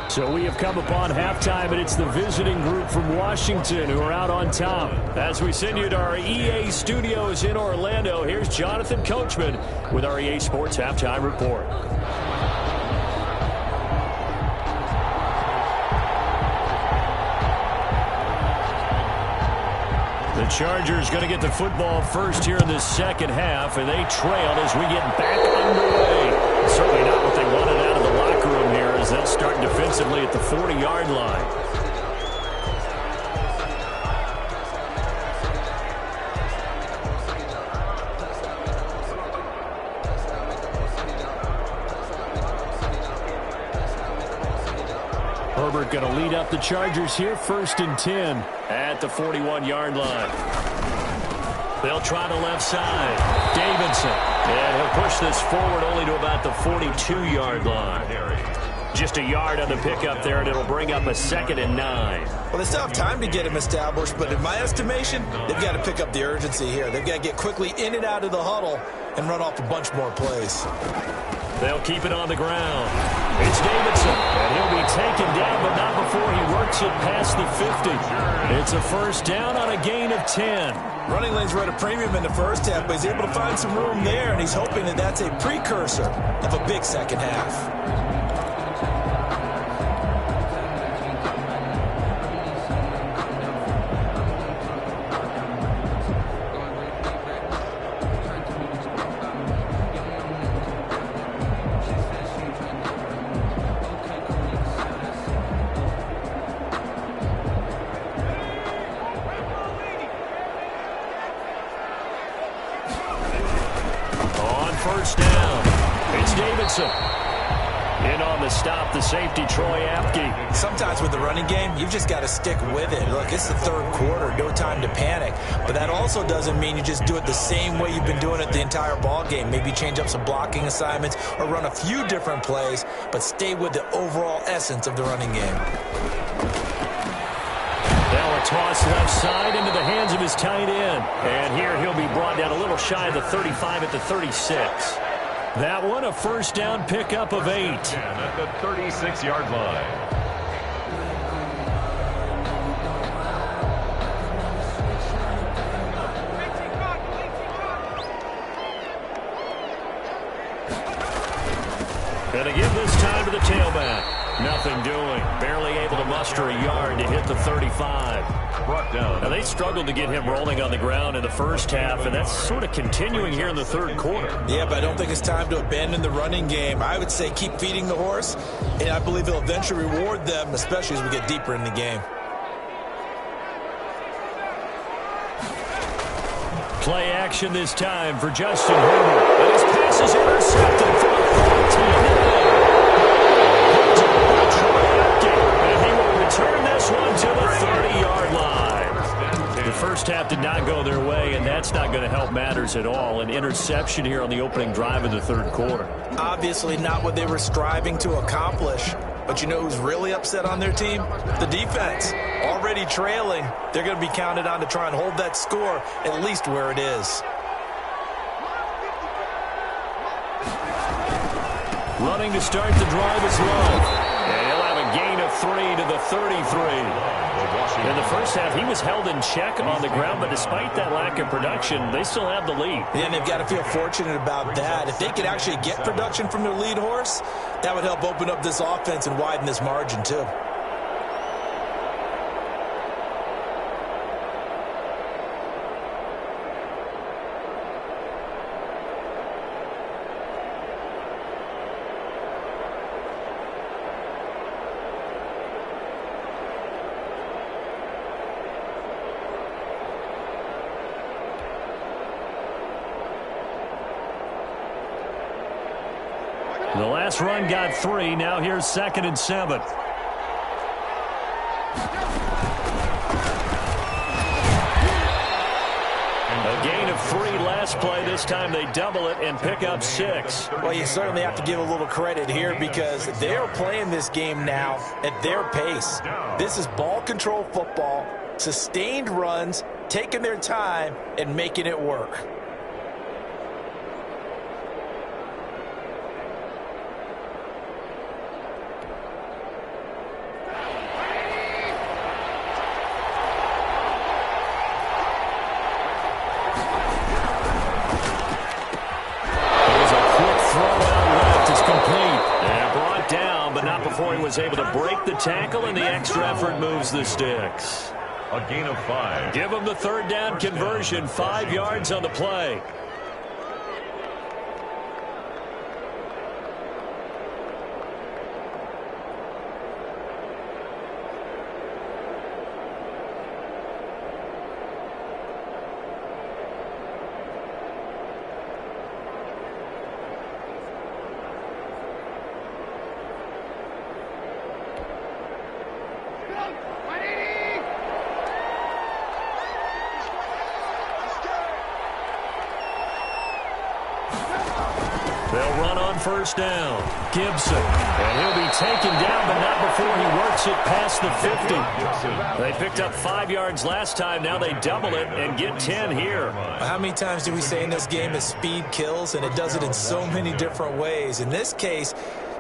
So we have come upon halftime, and it's the visiting group from Washington who are out on top. As we send you to our EA studios in Orlando, here's Jonathan Coachman with our EA Sports Halftime Report. The Chargers going to get the football first here in this second half, and they trail as we get back underway. Certainly not what they wanted out of the locker room here, as they'll start defensively at the 40-yard line. Herbert going to lead up the Chargers here, 1st and 10 at the 41-yard line. They'll try the left side. Davidson. And he'll push this forward only to about the 42-yard line. Just a yard on the pickup there, and it'll bring up a 2nd and 9. Well, they still have time to get him established, but in my estimation, they've got to pick up the urgency here. They've got to get quickly in and out of the huddle and run off a bunch more plays. They'll keep it on the ground. It's Davidson, and he'll be taken down, but not before he works it past the 50. It's a first down on a gain of 10. Running lanes were at a premium in the first half, but he's able to find some room there, and he's hoping that that's a precursor of a big second half. First down. It's Davidson. In on the stop, the safety, Troy Apke. Sometimes with the running game, you've just got to stick with it. Look, it's the third quarter, no time to panic. But that also doesn't mean you just do it the same way you've been doing it the entire ball game. Maybe change up some blocking assignments or run a few different plays, but stay with the overall essence of the running game. Now a toss left side into the hands of his tight end. And here he'll be brought down a little shy of the 35 at the 36. That one, a first down pickup of 8. At the 36-yard line. And again this time to the tailback. Nothing doing. Barely able to muster a yard to hit the 35. Brought down. Now, they struggled to get him rolling on the ground in the first half, and that's sort of continuing here in the third quarter. Yeah, but I don't think it's time to abandon the running game. I would say keep feeding the horse, and I believe he'll eventually reward them, especially as we get deeper in the game. Play action this time for Justin Herbert. And his pass is intercepted for a 14. And he will return this one to the 30-yard line. The first half did not go their way, and that's not going to help matters at all. An interception here on the opening drive of the third quarter. Obviously not what they were striving to accomplish. But you know who's really upset on their team? The defense. Already trailing, they're going to be counted on to try and hold that score at least where it is. Running to start the drive is Love. And he'll have a gain of 3 to the 33. In the first half, he was held in check on the ground, but despite that lack of production, they still have the lead. And they've got to feel fortunate about that. If they could actually get production from their lead horse, that would help open up this offense and widen this margin too. The last run got 3. Now here's 2nd and 7. A gain of 3 last last play. This time they double it and pick up 6. Well, you certainly have to give a little credit here because they're playing this game now at their pace. This is ball control football, sustained runs, taking their time, and making it work. Before he was able to break the tackle, and the extra effort moves the sticks. A gain of 5. Give him the third down conversion, 5 yards on the play. They'll run on first down. Gibson. And he'll be taken down, but not before he works it past the 50. They picked up 5 yards last time. Now they double it and get 10 here. How many times do we say in this game that speed kills? And it does it in so many different ways. In this case,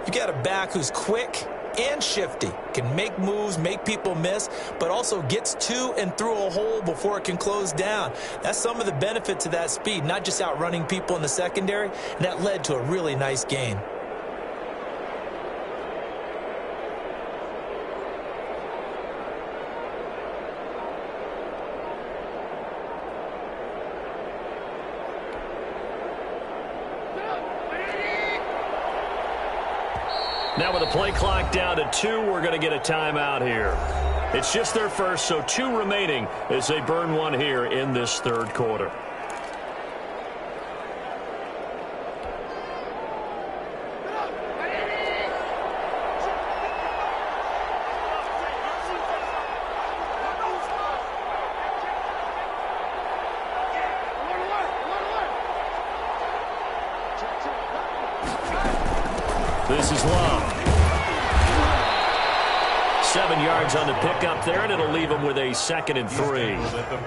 you got a back who's quick and shifty, can make moves, make people miss, but also gets to and through a hole before it can close down. That's some of the benefits of that speed, not just outrunning people in the secondary, and that led to a really nice gain. Now with the play clock down to 2, we're going to get a timeout here. It's just their first, so 2 remaining as they burn one here in this third quarter. This is Love. 7 yards on the pickup there, and it'll leave him with a 2nd and 3.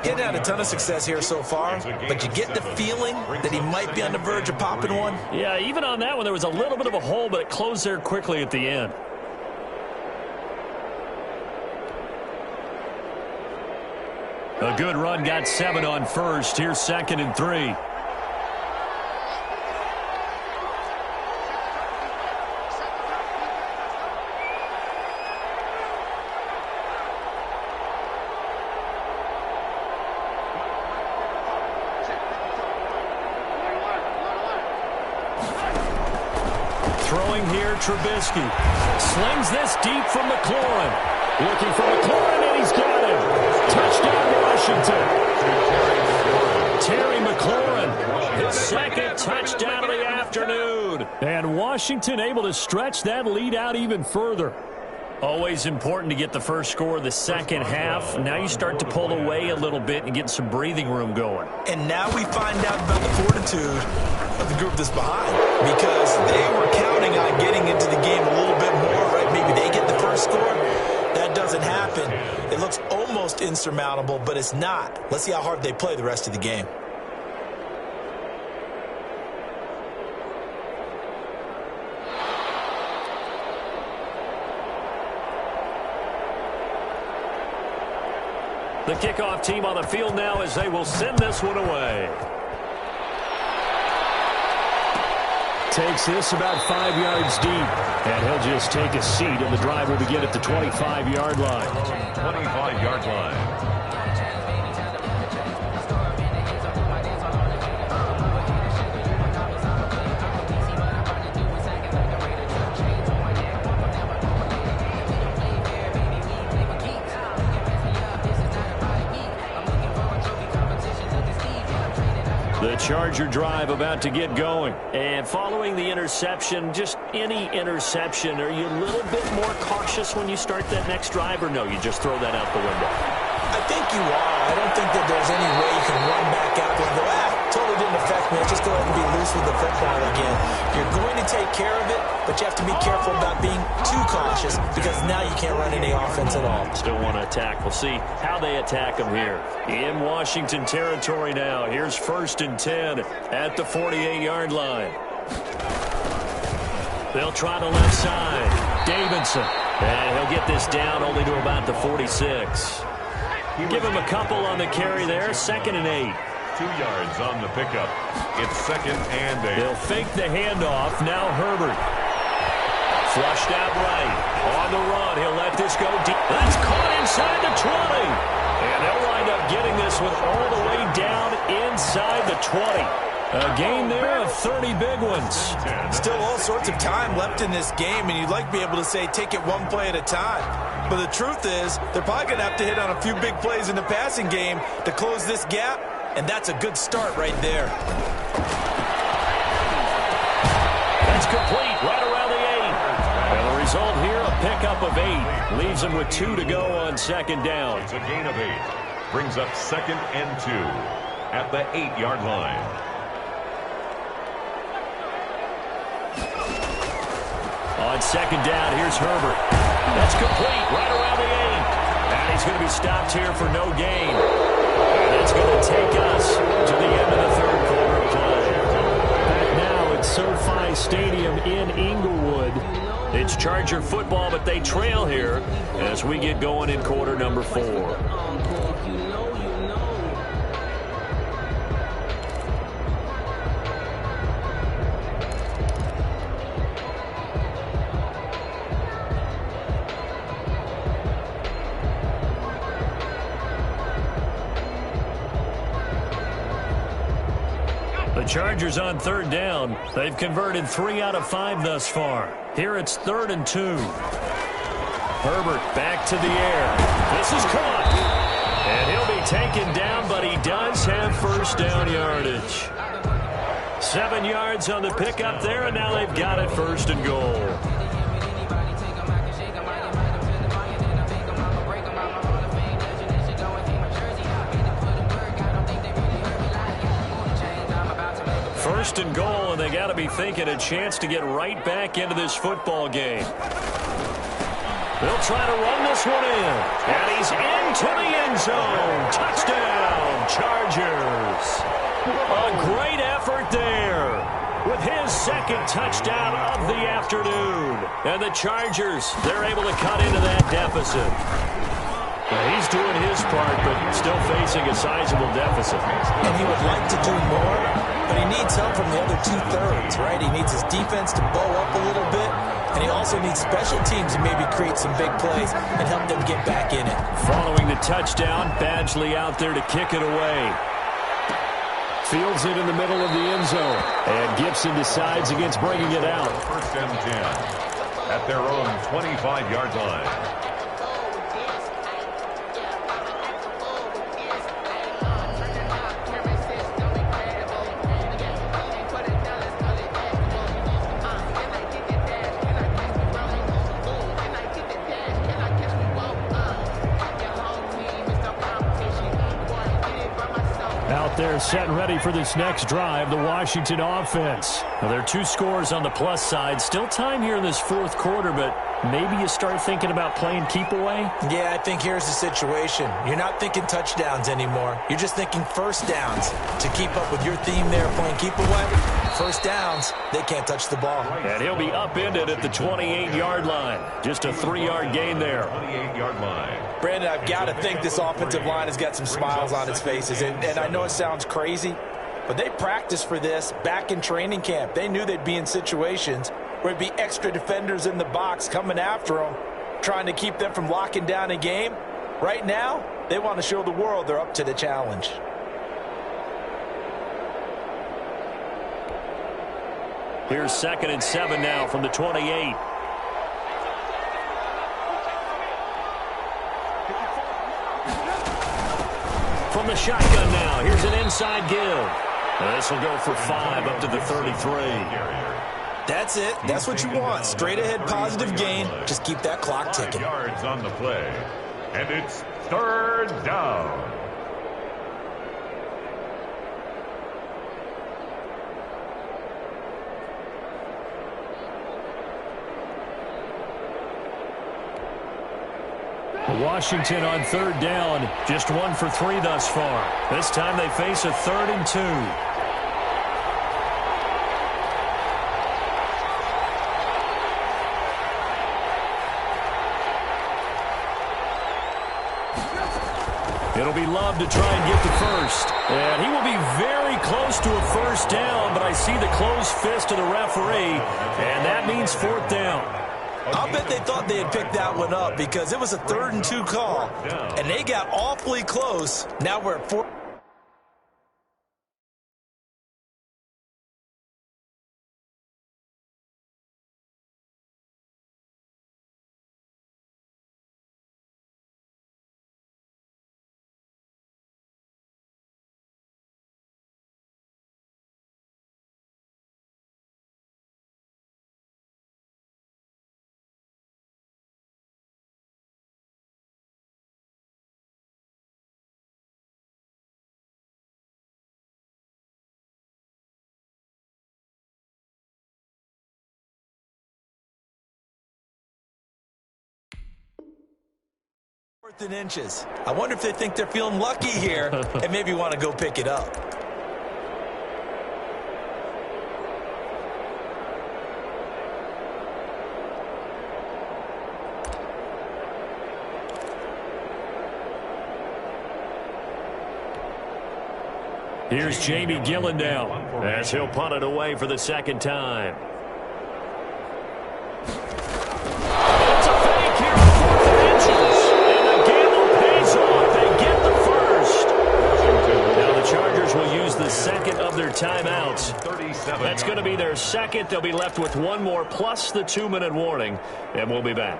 He hadn't had a ton of success here so far, but you get the feeling that he might be on the verge of popping one. Yeah, even on that one, there was a little bit of a hole, but it closed there quickly at the end. A good run, got 7 on first. Here's 2nd and 3. Trubisky slings this deep from McLaurin. Looking for McLaurin, and he's got him. Touchdown, Washington. Terry McLaurin, his 2nd touchdown of the afternoon. And Washington able to stretch that lead out even further. Always important to get the first score of the second half. Now you start to pull away a little bit and get some breathing room going. And now we find out about the fortitude of the group that's behind, because they were counting on getting into the game a little bit more, right? Maybe they get the first score. That doesn't happen. It looks almost insurmountable, but it's not. Let's see how hard they play the rest of the game. The kickoff team on the field now as they will send this one away. Takes this about 5 yards deep, and he'll just take a seat, and the drive will begin at the 25-yard line. 25-yard line. The Charger drive about to get going. And following the interception, just any interception, are you a little bit more cautious when you start that next drive, or no, you just throw that out the window? I think you are. I don't think that there's any way you can run back out there and go, totally really didn't affect me. Let's just go ahead and be loose with the football again. You're going to take care of it, but you have to be careful about being too cautious because now you can't run any offense at all. Still want to attack. We'll see how they attack them here. In Washington territory now. Here's 1st and 10 at the 48-yard line. They'll try the left side. Davidson. And he'll get this down only to about the 46. Give him a couple on the carry there. 2nd and 8. 2 yards on the pickup. It's 2nd and 8. They'll fake the handoff. Now Herbert. Flushed out right. On the run. He'll let this go deep. That's caught inside the 20. And they'll wind up getting this one all the way down inside the 20. A gain there of 30 big ones. Still all sorts of time left in this game, and you'd like to be able to say take it one play at a time. But the truth is, they're probably going to have to hit on a few big plays in the passing game to close this gap, and that's a good start right there. That's complete right around the 8. And the result here, a pickup of 8. Leaves them with 2 to go on 2nd down. It's a gain of 8. Brings up 2nd and 2 at the 8-yard line. On 2nd down, here's Herbert. That's complete right around the 8. And he's going to be stopped here for no gain. And that's going to take us to the end of the 3rd quarter of play. Back now at SoFi Stadium in Inglewood. It's Charger football, but they trail here as we get going in quarter number 4. Chargers on 3rd down. They've converted 3 out of 5 thus far. Here it's 3rd and 2. Herbert back to the air. This is caught. And he'll be taken down, but he does have 1st down yardage. 7 yards on the pickup there, and now they've got it 1st and goal. First and goal, and they got to be thinking a chance to get right back into this football game. They'll try to run this one in, and he's into the end zone. Touchdown, Chargers. A great effort there with his 2nd touchdown of the afternoon. And the Chargers, they're able to cut into that deficit. He's doing his part, but still facing a sizable deficit. And he would like to do more, but he needs help from the other 2/3, right? He needs his defense to bow up a little bit, and he also needs special teams to maybe create some big plays and help them get back in it. Following the touchdown, Badgley out there to kick it away. Fields it in the middle of the end zone, and Gibson decides against bringing it out. 1st and 10 at their own 25-yard line. They're set and ready for this next drive, the Washington offense. Now, there are 2 scores on the plus side. Still time here in this 4th quarter, but maybe you start thinking about playing keep away? Yeah, I think here's the situation. You're not thinking touchdowns anymore. You're just thinking 1st downs. To keep up with your theme there, playing keep away, 1st downs, they can't touch the ball. And he'll be upended at the 28-yard line. Just a 3-yard gain there. 28-yard line. Brandon, I've got to think this offensive line has got some smiles on its faces. And I know it sounds crazy, but they practiced for this back in training camp. They knew they'd be in situations where it'd be extra defenders in the box coming after them, trying to keep them from locking down a game. Right now, they want to show the world they're up to the challenge. Here's 2nd and 7 now from the 28. From the shotgun now, here's an inside give. This will go for 5 up to the 33. That's it. That's what you want. Straight ahead positive gain. Just keep that clock ticking. 5 yards on the play. And it's 3rd down. Washington on third down, just 1 for 3 thus far. This time they face a 3rd and 2. It'll be Love to try and get the first. And he will be very close to a first down, but I see the closed fist of the referee, and that means 4th down. I'll bet they thought they had picked that one up because it was a 3rd and 2 call, and they got awfully close. Now we're at 4th. And inches. I wonder if they think they're feeling lucky here and maybe want to go pick it up. Here's Jamie Gillen now as he'll punt it away for the 2nd time. It's a fake here on 4th and inches. Chargers will use the 2nd of their timeouts. That's going to be their 2nd. They'll be left with 1 more plus the 2-minute warning, and we'll be back.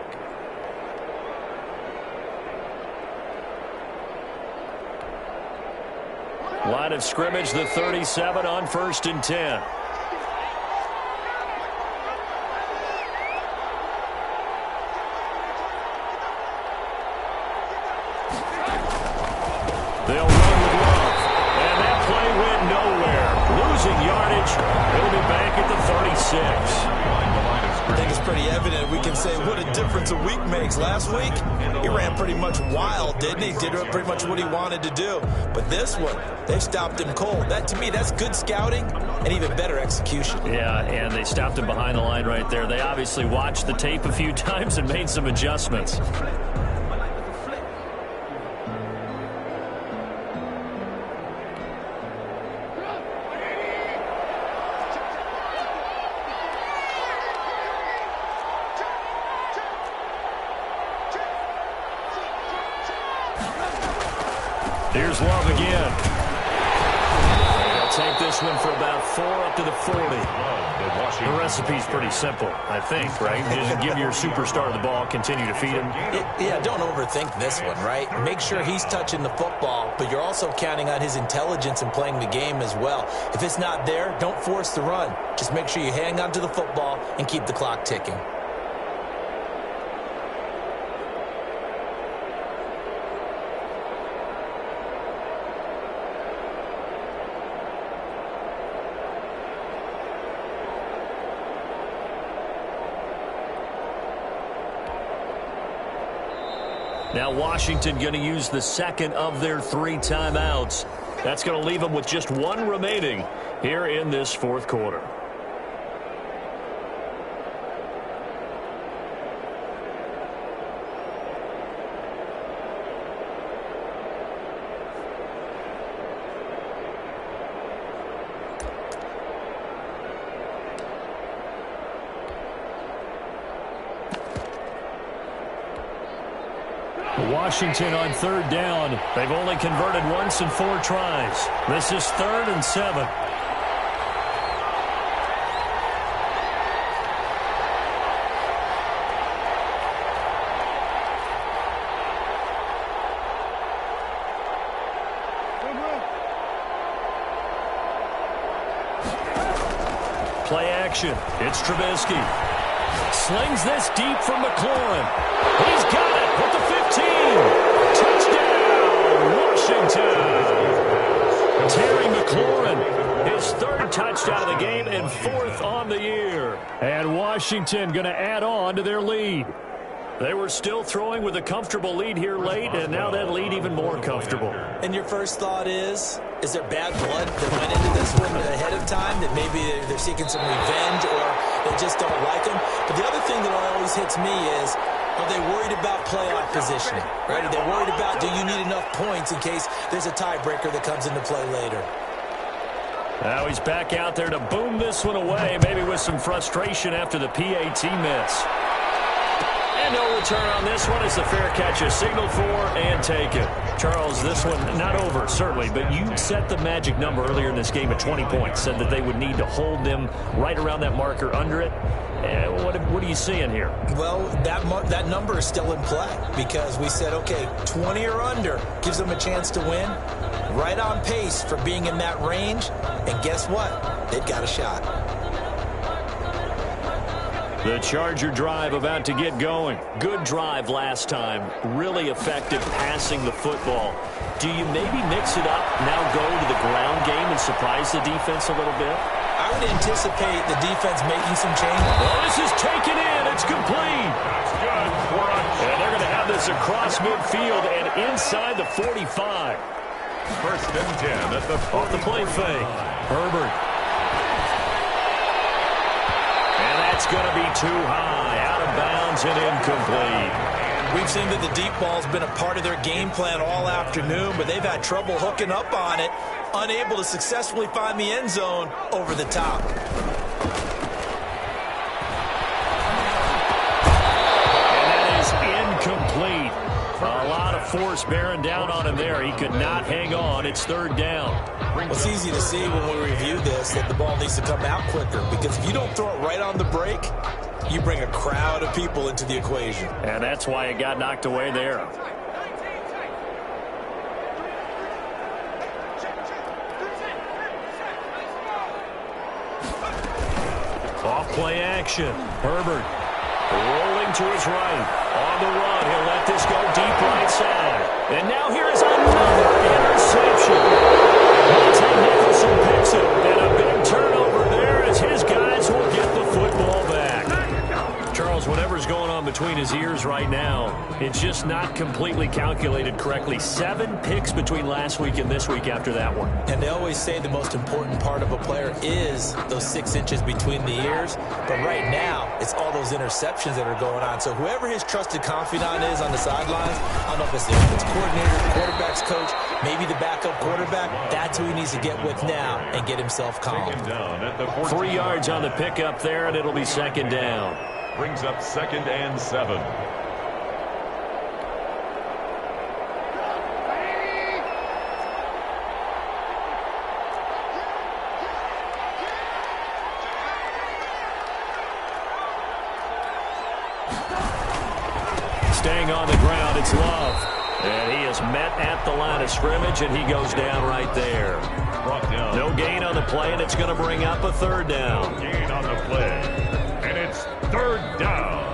Line of scrimmage, the 37 on 1st and 10. They'll run with Love. And that play went nowhere. Losing yardage. He'll be back at the 36. I think it's pretty evident. We can say what a difference a week makes. Last week, he ran pretty much wild, didn't he? Did pretty much what he wanted to do. But this one, they stopped him cold. That, to me, that's good scouting and even better execution. Yeah, and they stopped him behind the line right there. They obviously watched the tape a few times and made some adjustments. Here's Love again. They'll take this one for about 4 up to the 40. The recipe's pretty simple, I think, right? Just give your superstar the ball, continue to feed him. Yeah, don't overthink this one, right? Make sure he's touching the football, but you're also counting on his intelligence in playing the game as well. If it's not there, don't force the run. Just make sure you hang on to the football and keep the clock ticking. Now Washington going to use the 2nd of their 3 timeouts. That's going to leave them with just 1 remaining here in this 4th quarter. Washington on 3rd down. They've only converted once in 4 tries. This is 3rd and 7. Play action. It's Trubisky. Slings this deep from McLaurin. He's got it with the 15. Touchdown, Washington. Terry McLaurin, his 3rd touchdown of the game and 4th on the year. And Washington going to add on to their lead. They were still throwing with a comfortable lead here late, and now that lead even more comfortable. And your first thought is there bad blood that went into this one ahead of time, that maybe they're seeking some revenge or they just don't like them? But the other thing that always hits me is, are they worried about playoff positioning? Right? Are they worried about, do you need enough points in case there's a tiebreaker that comes into play later? Now he's back out there to boom this one away, maybe with some frustration after the PAT miss. And no return on this one. It's the fair catch is signaled for and taken. Charles, this one not over, certainly, but you set the magic number earlier in this game at 20 points, said that they would need to hold them right around that marker under it. What are you seeing here? Well, that number is still in play because we said, okay, 20 or under gives them a chance to win. Right on pace for being in that range. And guess what? They've got a shot. The Charger drive about to get going. Good drive last time. Really effective passing the football. Do you maybe mix it up, now go to the ground game and surprise the defense a little bit? I would anticipate the defense making some changes. Well, this is taken in. It's complete. That's good. And they're going to have this across midfield and inside the 45. First and 10 at the 40. Off the play fake. Herbert. And that's going to be too high. Out of bounds and incomplete. We've seen that the deep ball's been a part of their game plan all afternoon, but they've had trouble hooking up on it, unable to successfully find the end zone over the top. And that is incomplete. A lot of force bearing down on him there. He could not hang on. It's third down. Well, it's easy to see when we review this that the ball needs to come out quicker, because if you don't throw it right on the break, you bring a crowd of people into the equation. And that's why it got knocked away there. Off play action. Herbert rolling to his right. On the run. He'll let this go deep right side. And now here is another interception. Nicholson picks it. And a big turnover there as his guys will get the football back. Charles, whatever's going on between his ears right now, it's just not completely calculated correctly. 7 picks between last week and this week after that one. And they always say the most important part of a player is those 6 inches between the ears. But right now, it's all those interceptions that are going on. So whoever his trusted confidant is on the sidelines, I don't know if it's the offense coordinator, the quarterback's coach, maybe the backup quarterback, that's who he needs to get with now and get himself calm. 3 yards on the pickup there, and it'll be second down. Brings up second and 7. Staying on the ground, it's Love. And he is met at the line of scrimmage, and he goes down right there. No gain on the play, and it's going to bring up a third down. No gain on the play. And it's third down.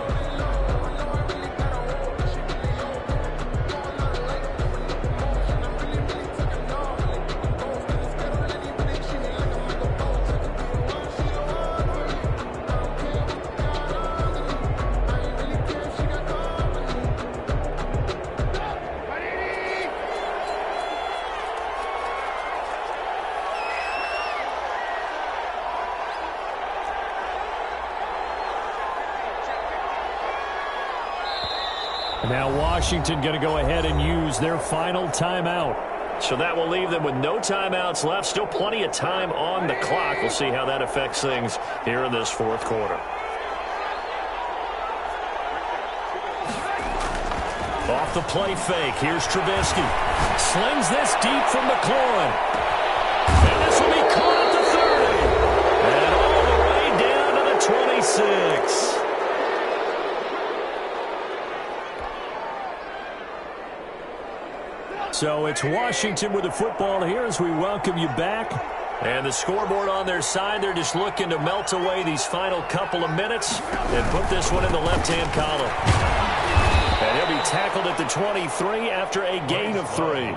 Now Washington going to go ahead and use their final timeout. So that will leave them with no timeouts left. Still plenty of time on the clock. We'll see how that affects things here in this fourth quarter. Off the play fake. Here's Trubisky. Slings this deep from McLaurin. And this will be caught at the 30. And all the way down to the 26. So it's Washington with the football here as we welcome you back. And the scoreboard on their side, they're just looking to melt away these final couple of minutes and put this one in the left-hand column. And he'll be tackled at the 23 after a gain of 3.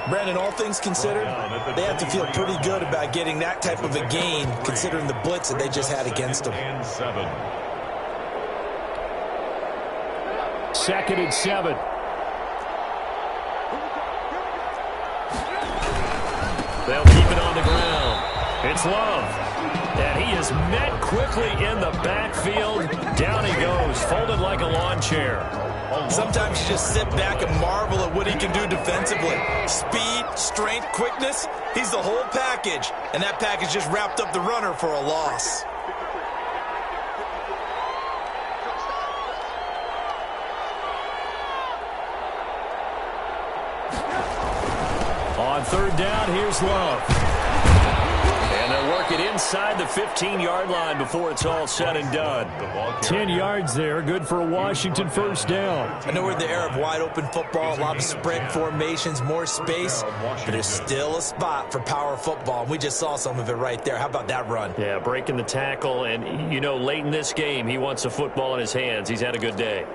Brandon, all things considered, they have to feel pretty good about getting that type of a gain considering the blitz that they just had against them. 2nd and 7. They'll keep it on the ground. It's Love. And he is met quickly in the backfield. Down he goes, folded like a lawn chair. Sometimes you just sit back and marvel at what he can do defensively. Speed, strength, quickness, he's the whole package. And that package just wrapped up the runner for a loss. On 3rd down, here's Love. And they'll work it inside the 15-yard line before it's all said and done. 10 yards there, good for a Washington 1st down. I know we're in the era of wide-open football, a lot of spread formations, more space, but there's still a spot for power football. We just saw some of it right there. How about that run? Yeah, breaking the tackle, and, late in this game, he wants a football in his hands. He's had a good day.